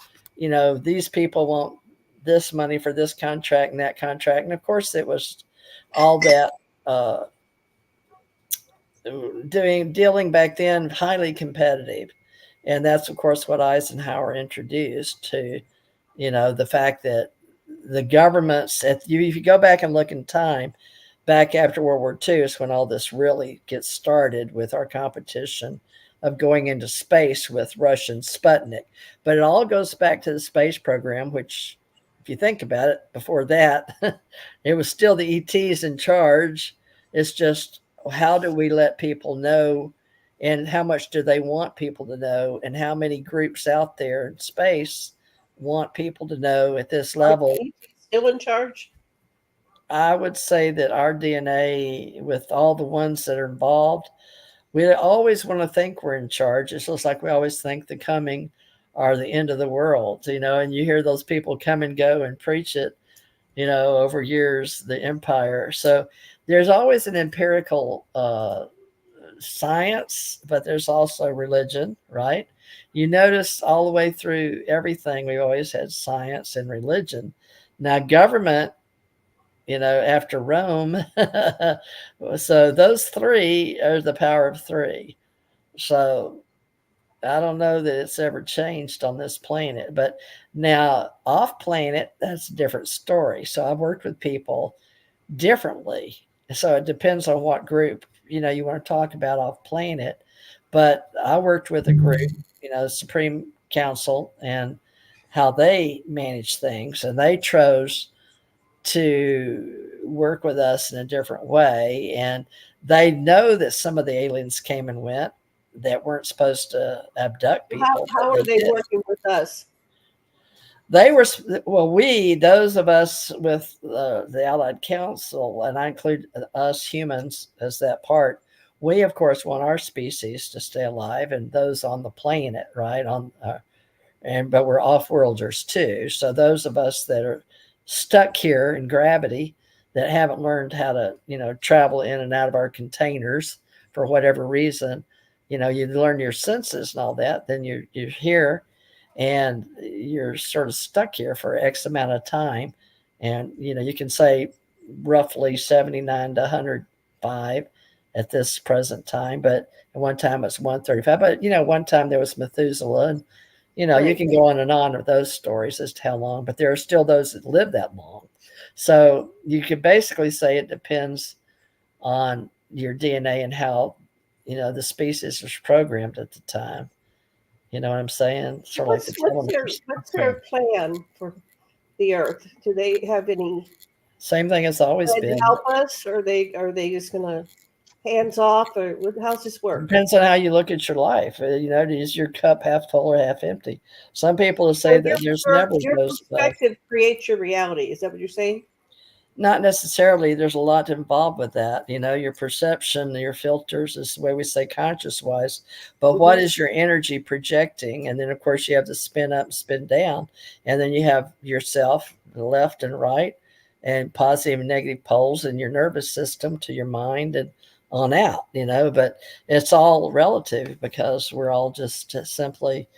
these people want this money for this contract and that contract, and of course it was all that uh, dealing back then highly competitive, and that's of course what Eisenhower introduced to the fact that the governments if you go back and look in time back after World War II is when all this really gets started with our competition of going into space with Russian Sputnik. But it all goes back to the space program, which, if you think about it, before that, it was still the ETs in charge. It's just how do we let people know, and how much do they want people to know, and how many groups out there in space want people to know at this Are level. the ETs still in charge? I would say that our DNA, with all the ones that are involved, we always want to think we're in charge. It's just like we always think the coming or the end of the world, and you hear those people come and go and preach it, over years, the empire. So there's always an empirical science, but there's also religion, right? You notice all the way through everything, we always had science and religion. Now, government, after Rome. So those three are the power of three. So I don't know that it's ever changed on this planet. But now off planet, that's a different story. So I've worked with people differently. So it depends on what group, you want to talk about off planet. But I worked with a group, Supreme Council, and how they manage things. And they chose to work with us in a different way. And they know that some of the aliens came and went that weren't supposed to abduct people. How They are they did. working with us? They were, well, those of us with the Allied Council, and I include us humans as that part, we, of course, want our species to stay alive and those on the planet, right? But we're off-worlders too. So those of us that are stuck here in gravity, that haven't learned how to, travel in and out of our containers for whatever reason, you learn your senses and all that, then you're here and you're sort of stuck here for X amount of time. And, you can say roughly 79 to 105 at this present time, but at one time it's 135. But, one time there was Methuselah, and you Right. can go on with those stories as to how long, but there are still those that live that long. So you could basically say it depends on your DNA and how, the species was programmed at the time. You know what I'm saying? Sort of like the telomeres. What's their plan for the Earth? Do they have any Same thing as always plan to been. help us, or are they just gonna hands off, or how's this work? Depends on how you look at your life. Is your cup half full or half empty? Some people will So say that there's never your those. perspective creates your reality. Is that what you're saying? Not necessarily. There's a lot involved with that. Your perception, your filters is the way we say conscious wise. But what is your energy projecting? And then, of course, you have the spin up and spin down. And then you have yourself, the left and right, and positive and negative poles in your nervous system to your mind and on out, But it's all relative because we're all just simply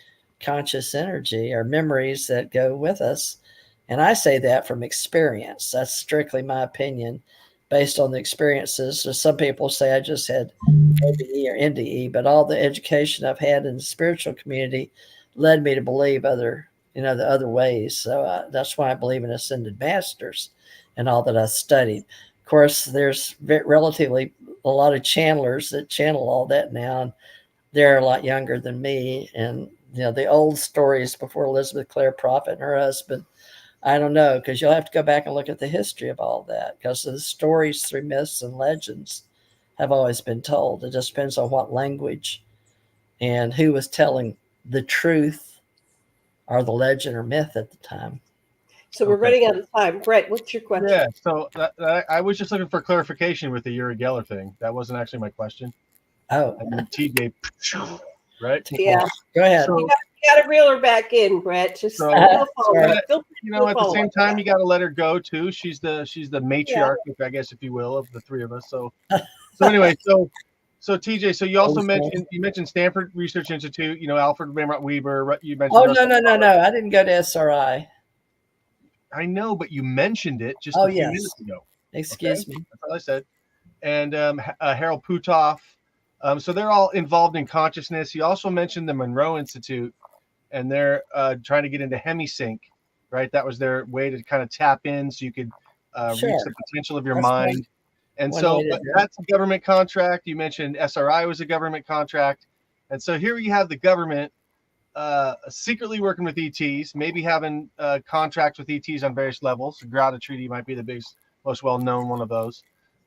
conscious energy or memories that go with us. And I say that from experience. That's strictly my opinion based on the experiences. So some people say I just had OBE or NDE, but all the education I've had in the spiritual community led me to believe the other ways. So that's why I believe in ascended masters and all that I studied. Of course, there's relatively a lot of channelers that channel all that now, and they're a lot younger than me. And, the old stories before Elizabeth Clare Prophet and her husband, I don't know, because you'll have to go back and look at the history of all that, because the stories through myths and legends have always been told. It just depends on what language and who was telling the truth are the legend or myth at the time. So we're running out of time. Bret, what's your question? Yeah, so I was just looking for clarification with the Uri Geller thing. That wasn't actually my question. Oh, I mean, TJ, right? Yeah. Go ahead. So, You got to reel her back in, Bret. Just So- we'll follow Sorry. up. Feel free you to know, at the follow same up. time, you got to let her go too. She's the matriarch, I guess, if you will, of the three of us. So anyway, so TJ, so you also mentioned Stanford Research Institute. You know, Alfred Weber. You mentioned. Oh, no! I didn't go to SRI. I know, but you mentioned it just a few minutes ago. Excuse me. That's all I said. And Harold Putoff. So they're all involved in consciousness. You also mentioned the Monroe Institute, and they're trying to get into hemisync, right? That was their way to kind of tap in so you could reach the potential of your mind. And so that's a government contract. You mentioned SRI was a government contract. And so here you have the government secretly working with ETs, maybe having contracts with ETs on various levels. The Grada Treaty might be the biggest, most well-known one of those.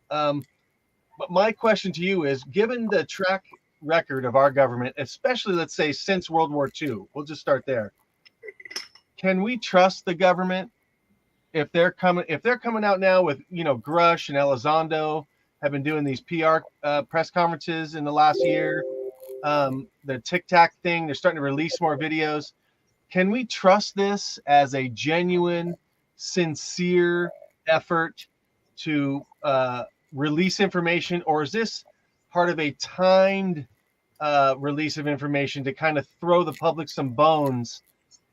But my question to you is, given the track record of our government, especially, let's say, since World War II, we'll just start there. Can we trust the government if they're coming out now with, you know, Grush and Elizondo have been doing these PR press conferences in the last year? The Tic Tac thing, they're starting to release more videos. Can we trust this as a genuine, sincere effort to release information, or is this part of a timed release of information to kind of throw the public some bones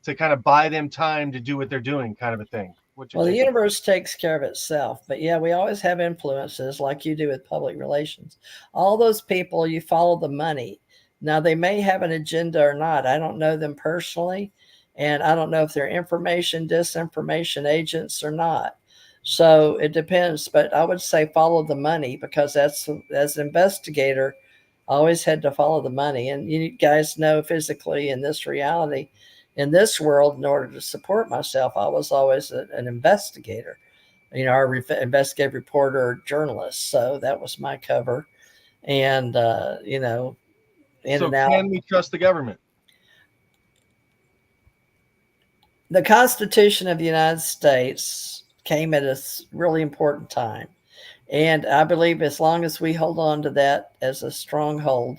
to kind of buy them time to do what they're doing, kind of a thing? Well, the universe takes care of itself, but yeah, we always have influences like you do with public relations. All those people, you follow the money. Now, they may have an agenda or not. I don't know them personally, and I don't know if they're information, disinformation agents or not. So it depends, but I would say follow the money, because that's, as an investigator, I always had to follow the money. And you guys know, physically in this reality, in this world, in order to support myself, I was always an investigator, you know, our investigative reporter, journalist. So that was my cover. And, you know, so can we trust the government? The Constitution of the United States came at a really important time. And I believe as long as we hold on to that as a stronghold,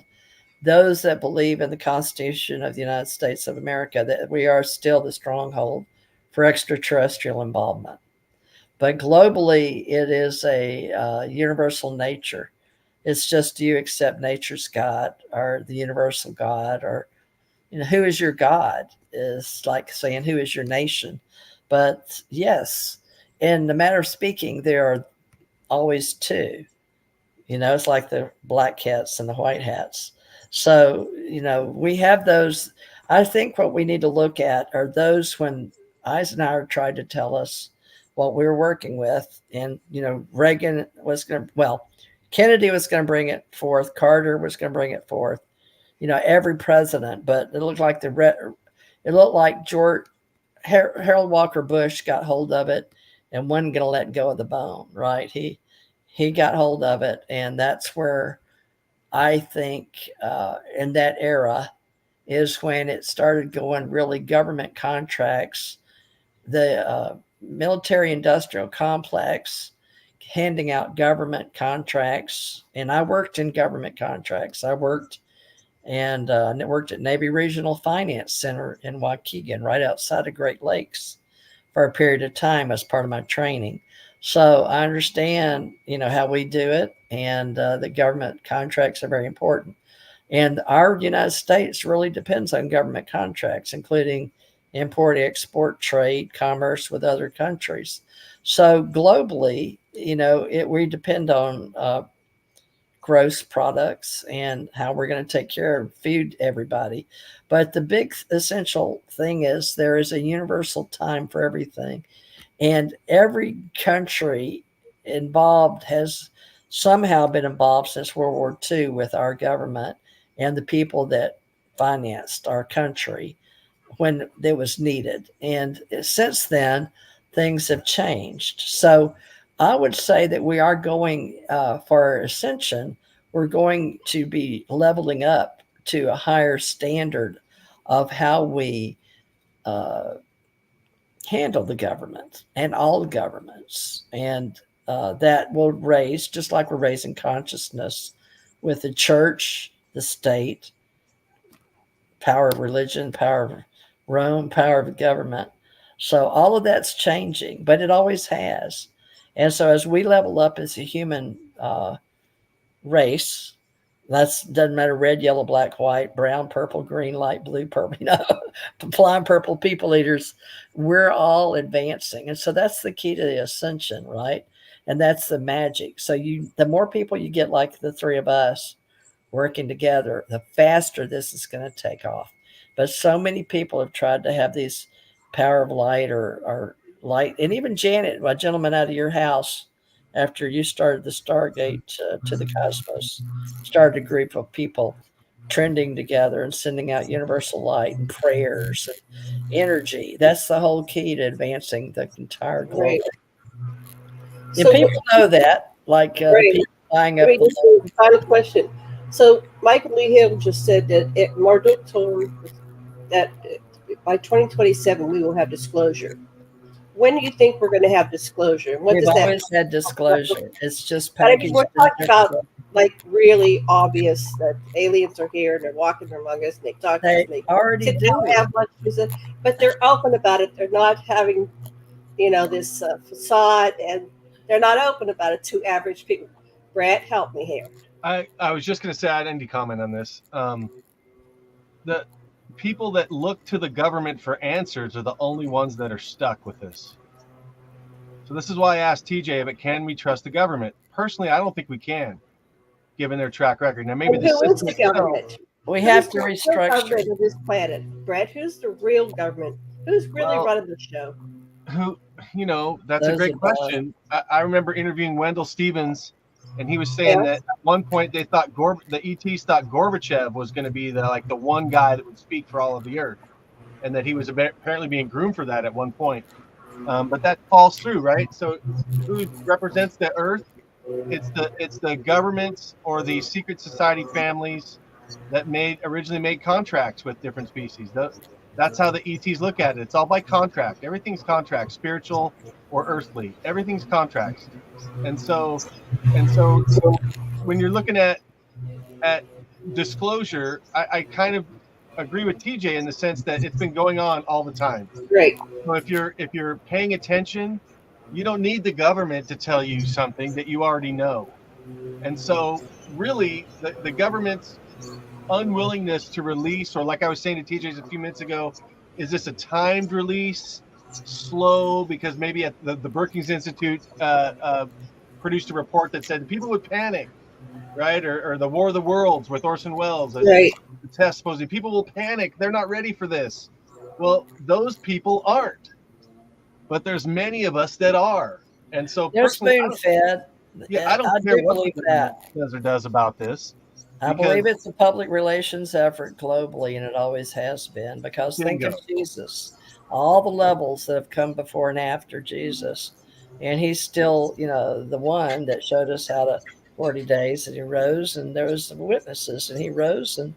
those that believe in the Constitution of the United States of America, that we are still the stronghold for extraterrestrial involvement. But globally, it is a universal nature. It's just, do you accept nature's God or the universal God, or, you know, who is your God is like saying, who is your nation? But yes, in the matter of speaking, there are always two. You know, it's like the black hats and the white hats. So, you know, we have those. I think what we need to look at are those when Eisenhower tried to tell us what we were working with. And, you know, Reagan was going to, well, Kennedy was going to bring it forth. Carter was going to bring it forth. You know, every president, but it looked like Harold Walker Bush got hold of it and wasn't going to let go of the bone, right? He got hold of it, and that's where I think in that era is when it started going really government contracts, the military-industrial complex handing out government contracts, and I worked in government contracts. I worked at Navy Regional Finance Center in Waukegan, right outside of Great Lakes, for a period of time as part of my training. So I understand, you know, how we do it, and the government contracts are very important. And our United States really depends on government contracts, including import, export, trade, commerce with other countries. So globally, you know, we depend on gross products and how we're going to take care of feed everybody. But the big essential thing is there is a universal time for everything. And every country involved has somehow been involved since World War II with our government and the people that financed our country when it was needed. And since then, things have changed. So I would say that we are going for ascension. We're going to be leveling up to a higher standard of how we handle the government and all governments. And that will raise, just like we're raising consciousness with the church, the state, power of religion, power of Rome, power of government. So all of that's changing, but it always has. And so as we level up as a human race, that's doesn't matter red, yellow, black, white, brown, purple, green, light blue, purple, flying purple people eaters, we're all advancing. And so that's the key to the ascension, right? And that's the magic. So the more people you get like the three of us working together, the faster this is going to take off. But so many people have tried to have these power of light or light. And even Janet, a gentleman out of your house, after you started the Stargate to the cosmos, started a group of people trending together and sending out universal light and prayers and energy. That's the whole key to advancing the entire globe. Right. And So people know that, like the right. people buying up This is the final question. So Michael Lee Hill just said that Marduk told him that by 2027 we will have disclosure. When do you think we're going to have disclosure? And what We've does that always had disclosure. It's just But I mean, packaged. we're talking about like really obvious that aliens are here and they're walking among us and they talk to us. They already do. Have much music, but they're open about it. They're not having, this facade, and they're not open about it to average people. Brad, help me here. I was just going to say I didn't comment on this. The people that look to the government for answers are the only ones that are stuck with this. So this is why I asked TJ, but can we trust the government? Personally, I don't think we can, given their track record. Now maybe Who is the government? We have to restructure government of this planet. Brad, who's the real government? Who's really running the show? Who, that's a great question. I remember interviewing Wendell Stevens, and he was saying that at one point they thought the ETs thought Gorbachev was going to be the one guy that would speak for all of the earth, and that he was apparently being groomed for that at one point. But that falls through, right? So who represents the earth? It's the governments or the secret society families that originally made contracts with different species. That's how the ETs look at it. It's all by contract. Everything's contract, spiritual or earthly. Everything's contracts. And so when you're looking at disclosure, I kind of agree with TJ in the sense that it's been going on all the time. Right. So if you're paying attention, you don't need the government to tell you something that you already know. And so really the government's unwillingness to release, or like I was saying to TJ a few minutes ago, is this a timed release, slow, because maybe at the Brookings Institute produced a report that said people would panic, right? Or the War of the Worlds with Orson Welles, right? The test supposedly people will panic, they're not ready for this. Well, those people aren't, but there's many of us that are. And so they're spoon-fed. I don't care what the does or does about this. I believe it's a public relations effort globally, and it always has been, because think of Jesus, all the levels that have come before and after Jesus, and he's still, the one that showed us how to 40 days, and he rose, and there was some witnesses, and he rose and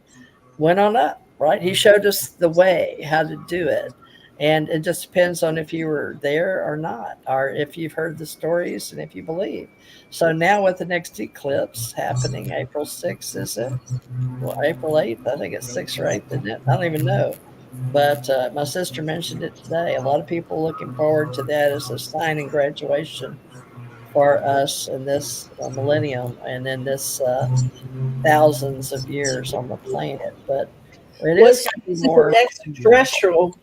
went on up, right? He showed us the way, how to do it. And it just depends on if you were there or not, or if you've heard the stories and if you believe. So now with the next eclipse happening, April 6th, is it? Well, April 8th, I think it's 6th or 8th, isn't it? I don't even know. But my sister mentioned it today. A lot of people looking forward to that as a sign and graduation for us in this millennium and in this thousands of years on the planet. But it is more extraterrestrial.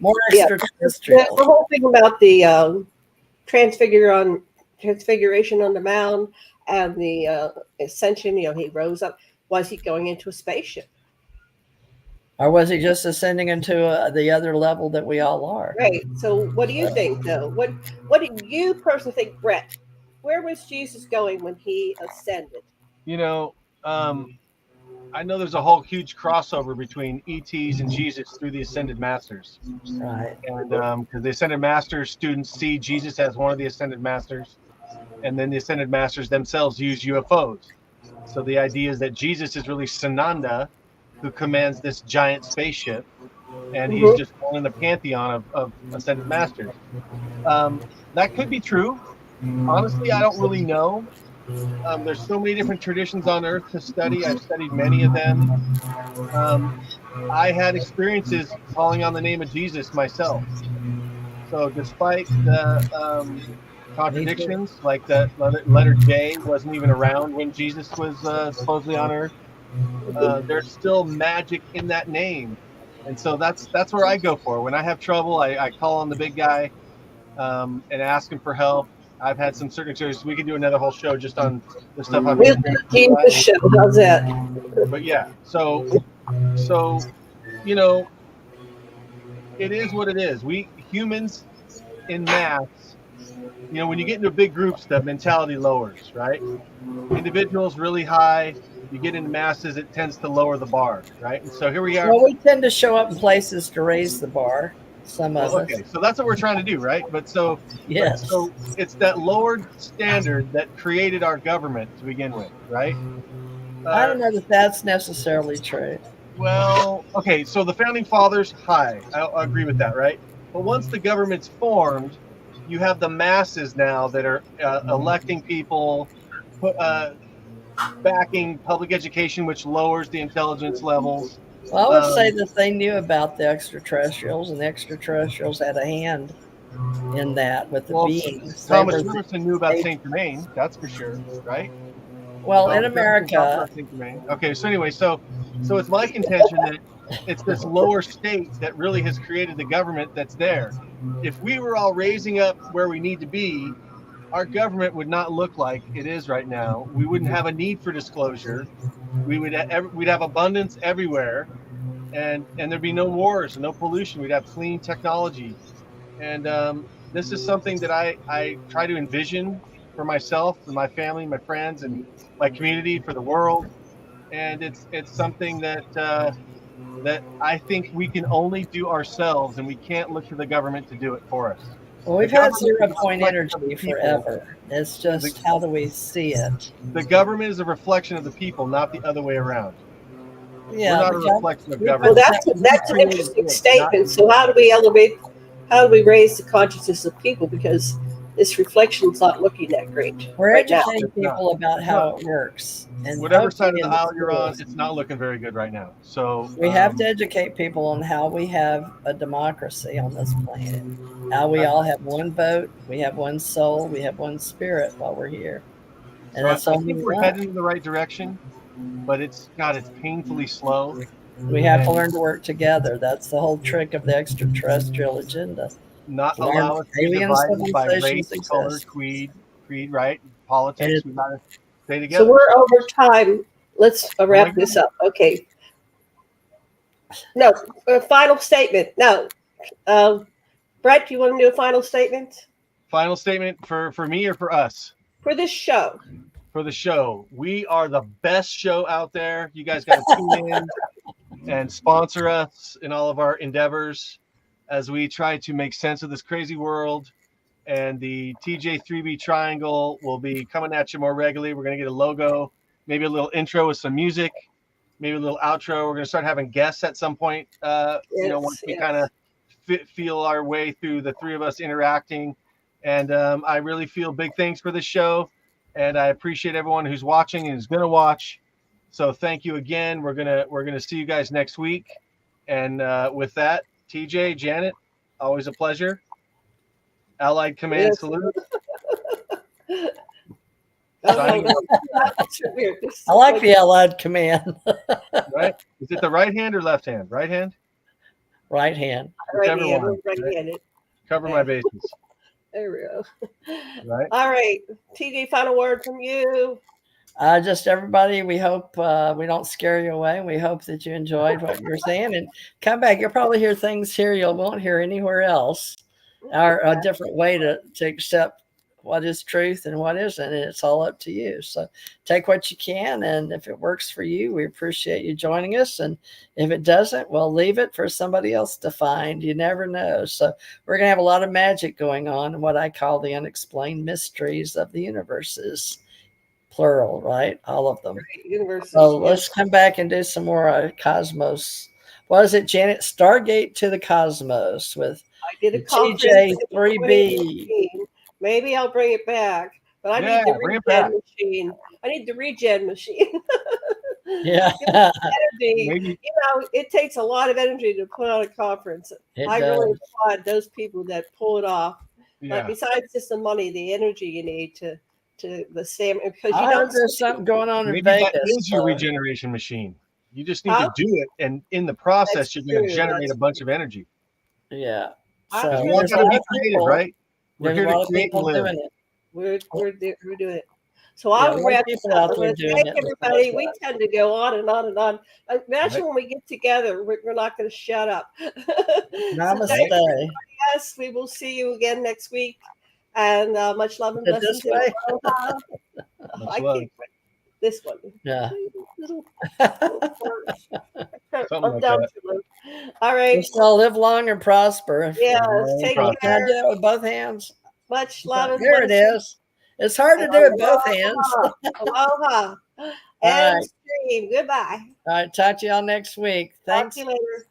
More extraterrestrial. The whole thing about the transfiguration on the mound and the ascension, he rose up. Was he going into a spaceship? Or was he just ascending into the other level that we all are? Right. So what do you think, though? What do you personally think, Brett? Where was Jesus going when he ascended? I know there's a whole huge crossover between ETs and Jesus through the Ascended Masters. Right. And because the Ascended Masters students see Jesus as one of the Ascended Masters, and then the Ascended Masters themselves use UFOs. So the idea is that Jesus is really Sananda, who commands this giant spaceship, and he's just one in the pantheon of ascended masters. That could be true. Honestly, I don't really know. There's so many different traditions on Earth to study. I've studied many of them. I had experiences calling on the name of Jesus myself. So despite the contradictions, like the letter J wasn't even around when Jesus was supposedly on Earth, there's still magic in that name. And so that's where I go for. When I have trouble, I call on the big guy and ask him for help. I've had some certain experiences. We could do another whole show just on the stuff I've We'll experienced. do the show. How's that? But yeah, so you know, it is what it is. We humans in mass, when you get into big groups, the mentality lowers, right? Individuals really high. You get into masses, it tends to lower the bar, right? And so here we are. Well, we tend to show up in places to raise the bar. Some of us. Okay, so that's what we're trying to do, right? Yes. So it's that lowered standard that created our government to begin with, right? I don't know that that's necessarily true. Well, okay, so the founding fathers, high. I agree with that, right? But once the government's formed, you have the masses now that are electing people, backing public education, which lowers the intelligence levels. Well, I would say that they knew about the extraterrestrials, and the extraterrestrials had a hand in that with the beings. Thomas Jefferson knew about Saint Germain, that's for sure, right? Well, in America. Okay, so anyway, so it's my contention that it's this lower state that really has created the government that's there. If we were all raising up where we need to be, our government would not look like it is right now. We wouldn't have a need for disclosure. We'd have abundance everywhere, and there'd be no wars and no pollution. We'd have clean technology, and this is something that I try to envision for myself and my family, my friends, and my community, for the world. And it's something that that I think we can only do ourselves, and we can't look to the government to do it for us. Well, we've had 0-point energy forever. It's just how do we see it? The government is a reflection of the people, not the other way around. Yeah, we're not a reflection of government. Well, that's an interesting statement. So how do we raise the consciousness of people? Because this reflection's not looking that great. We're educating people about how it works. And whatever side of the aisle you're on, it's not looking very good right now. So we have to educate people on how we have a democracy on this planet. How we all have one vote, we have one soul, we have one spirit while we're here. And that's all I think we're heading in the right direction, but it's painfully slow. We have to learn to work together. That's the whole trick of the extraterrestrial agenda. Not allow us to be divided by race, color, creed, right? Politics. We gotta stay together. So we're over time. Let's wrap this up. Okay. No, a final statement. No. Bret, do you want to do a final statement? Final statement for me or for us? For this show. For the show. We are the best show out there. You guys got to tune in and sponsor us in all of our endeavors as we try to make sense of this crazy world. And the TJ3B triangle will be coming at you more regularly. We're going to get a logo, maybe a little intro with some music, maybe a little outro. We're going to start having guests at some point, once we kind of feel our way through the three of us interacting. And I really feel big thanks for this show. And I appreciate everyone who's watching and is going to watch. So thank you again. We're gonna see you guys next week. And with that, TJ, Janet, always a pleasure. Allied Command salute. I like the Allied Command. Right? Is it the right hand or left hand? Right hand? Right hand. Right-handed. Cover my bases. There we go. Right. All right. TJ, final word from you. Just everybody, we hope we don't scare you away. We hope that you enjoyed what you're saying, and come back. You'll probably hear things here you won't hear anywhere else, or a different way to accept what is truth and what isn't. And it's all up to you. So take what you can, and if it works for you, we appreciate you joining us. And if it doesn't, well, leave it for somebody else to find. You never know. So we're going to have a lot of magic going on, what I call the unexplained mysteries of the universes. Plural, right? All of them. Right, so let's come back and do some more cosmos what is it, Janet? Stargate to the Cosmos with I did a the conference in TJ3B. 2018. Maybe I'll bring it back, but I need Yeah, the bring it back. regen machine. I need the regen machine. Yeah, Energy. Maybe It takes a lot of energy to put on a conference. it I does. really applaud those people that pull it off. yeah. But besides just the money, the energy you need to the same, because you I don't heard there's something going on in Maybe Vegas. that is your so- regeneration machine. You just need Huh? to do it, and in the process, That's you're going to true, generate that's a bunch of energy. Yeah. I'm Because So we all there's a got to lot be of creative, people. right? We're There's a here to lot of create and people live. doing it. we're doing it. So Yeah, a I'll lot of wrap this people up. out I there want to doing thank it. everybody. We tend to go on and on and on. Imagine Right. when we get together, we're not going to shut up. So Namaste. thank you. Yes, we will see you again next week. And much love and Is it this blessings. way? Aloha. Much I love. can't. This one. Yeah. Little Something I'm like down that. too low. All right. Just all live long and prosper. Yes. Take prosper. Can I care. do it with both hands? Much love and There it blessings. is. It's hard to do it with both hands. Aloha. All And right. stream. Goodbye. All right. Talk to y'all next week. Talk Thanks. to you later.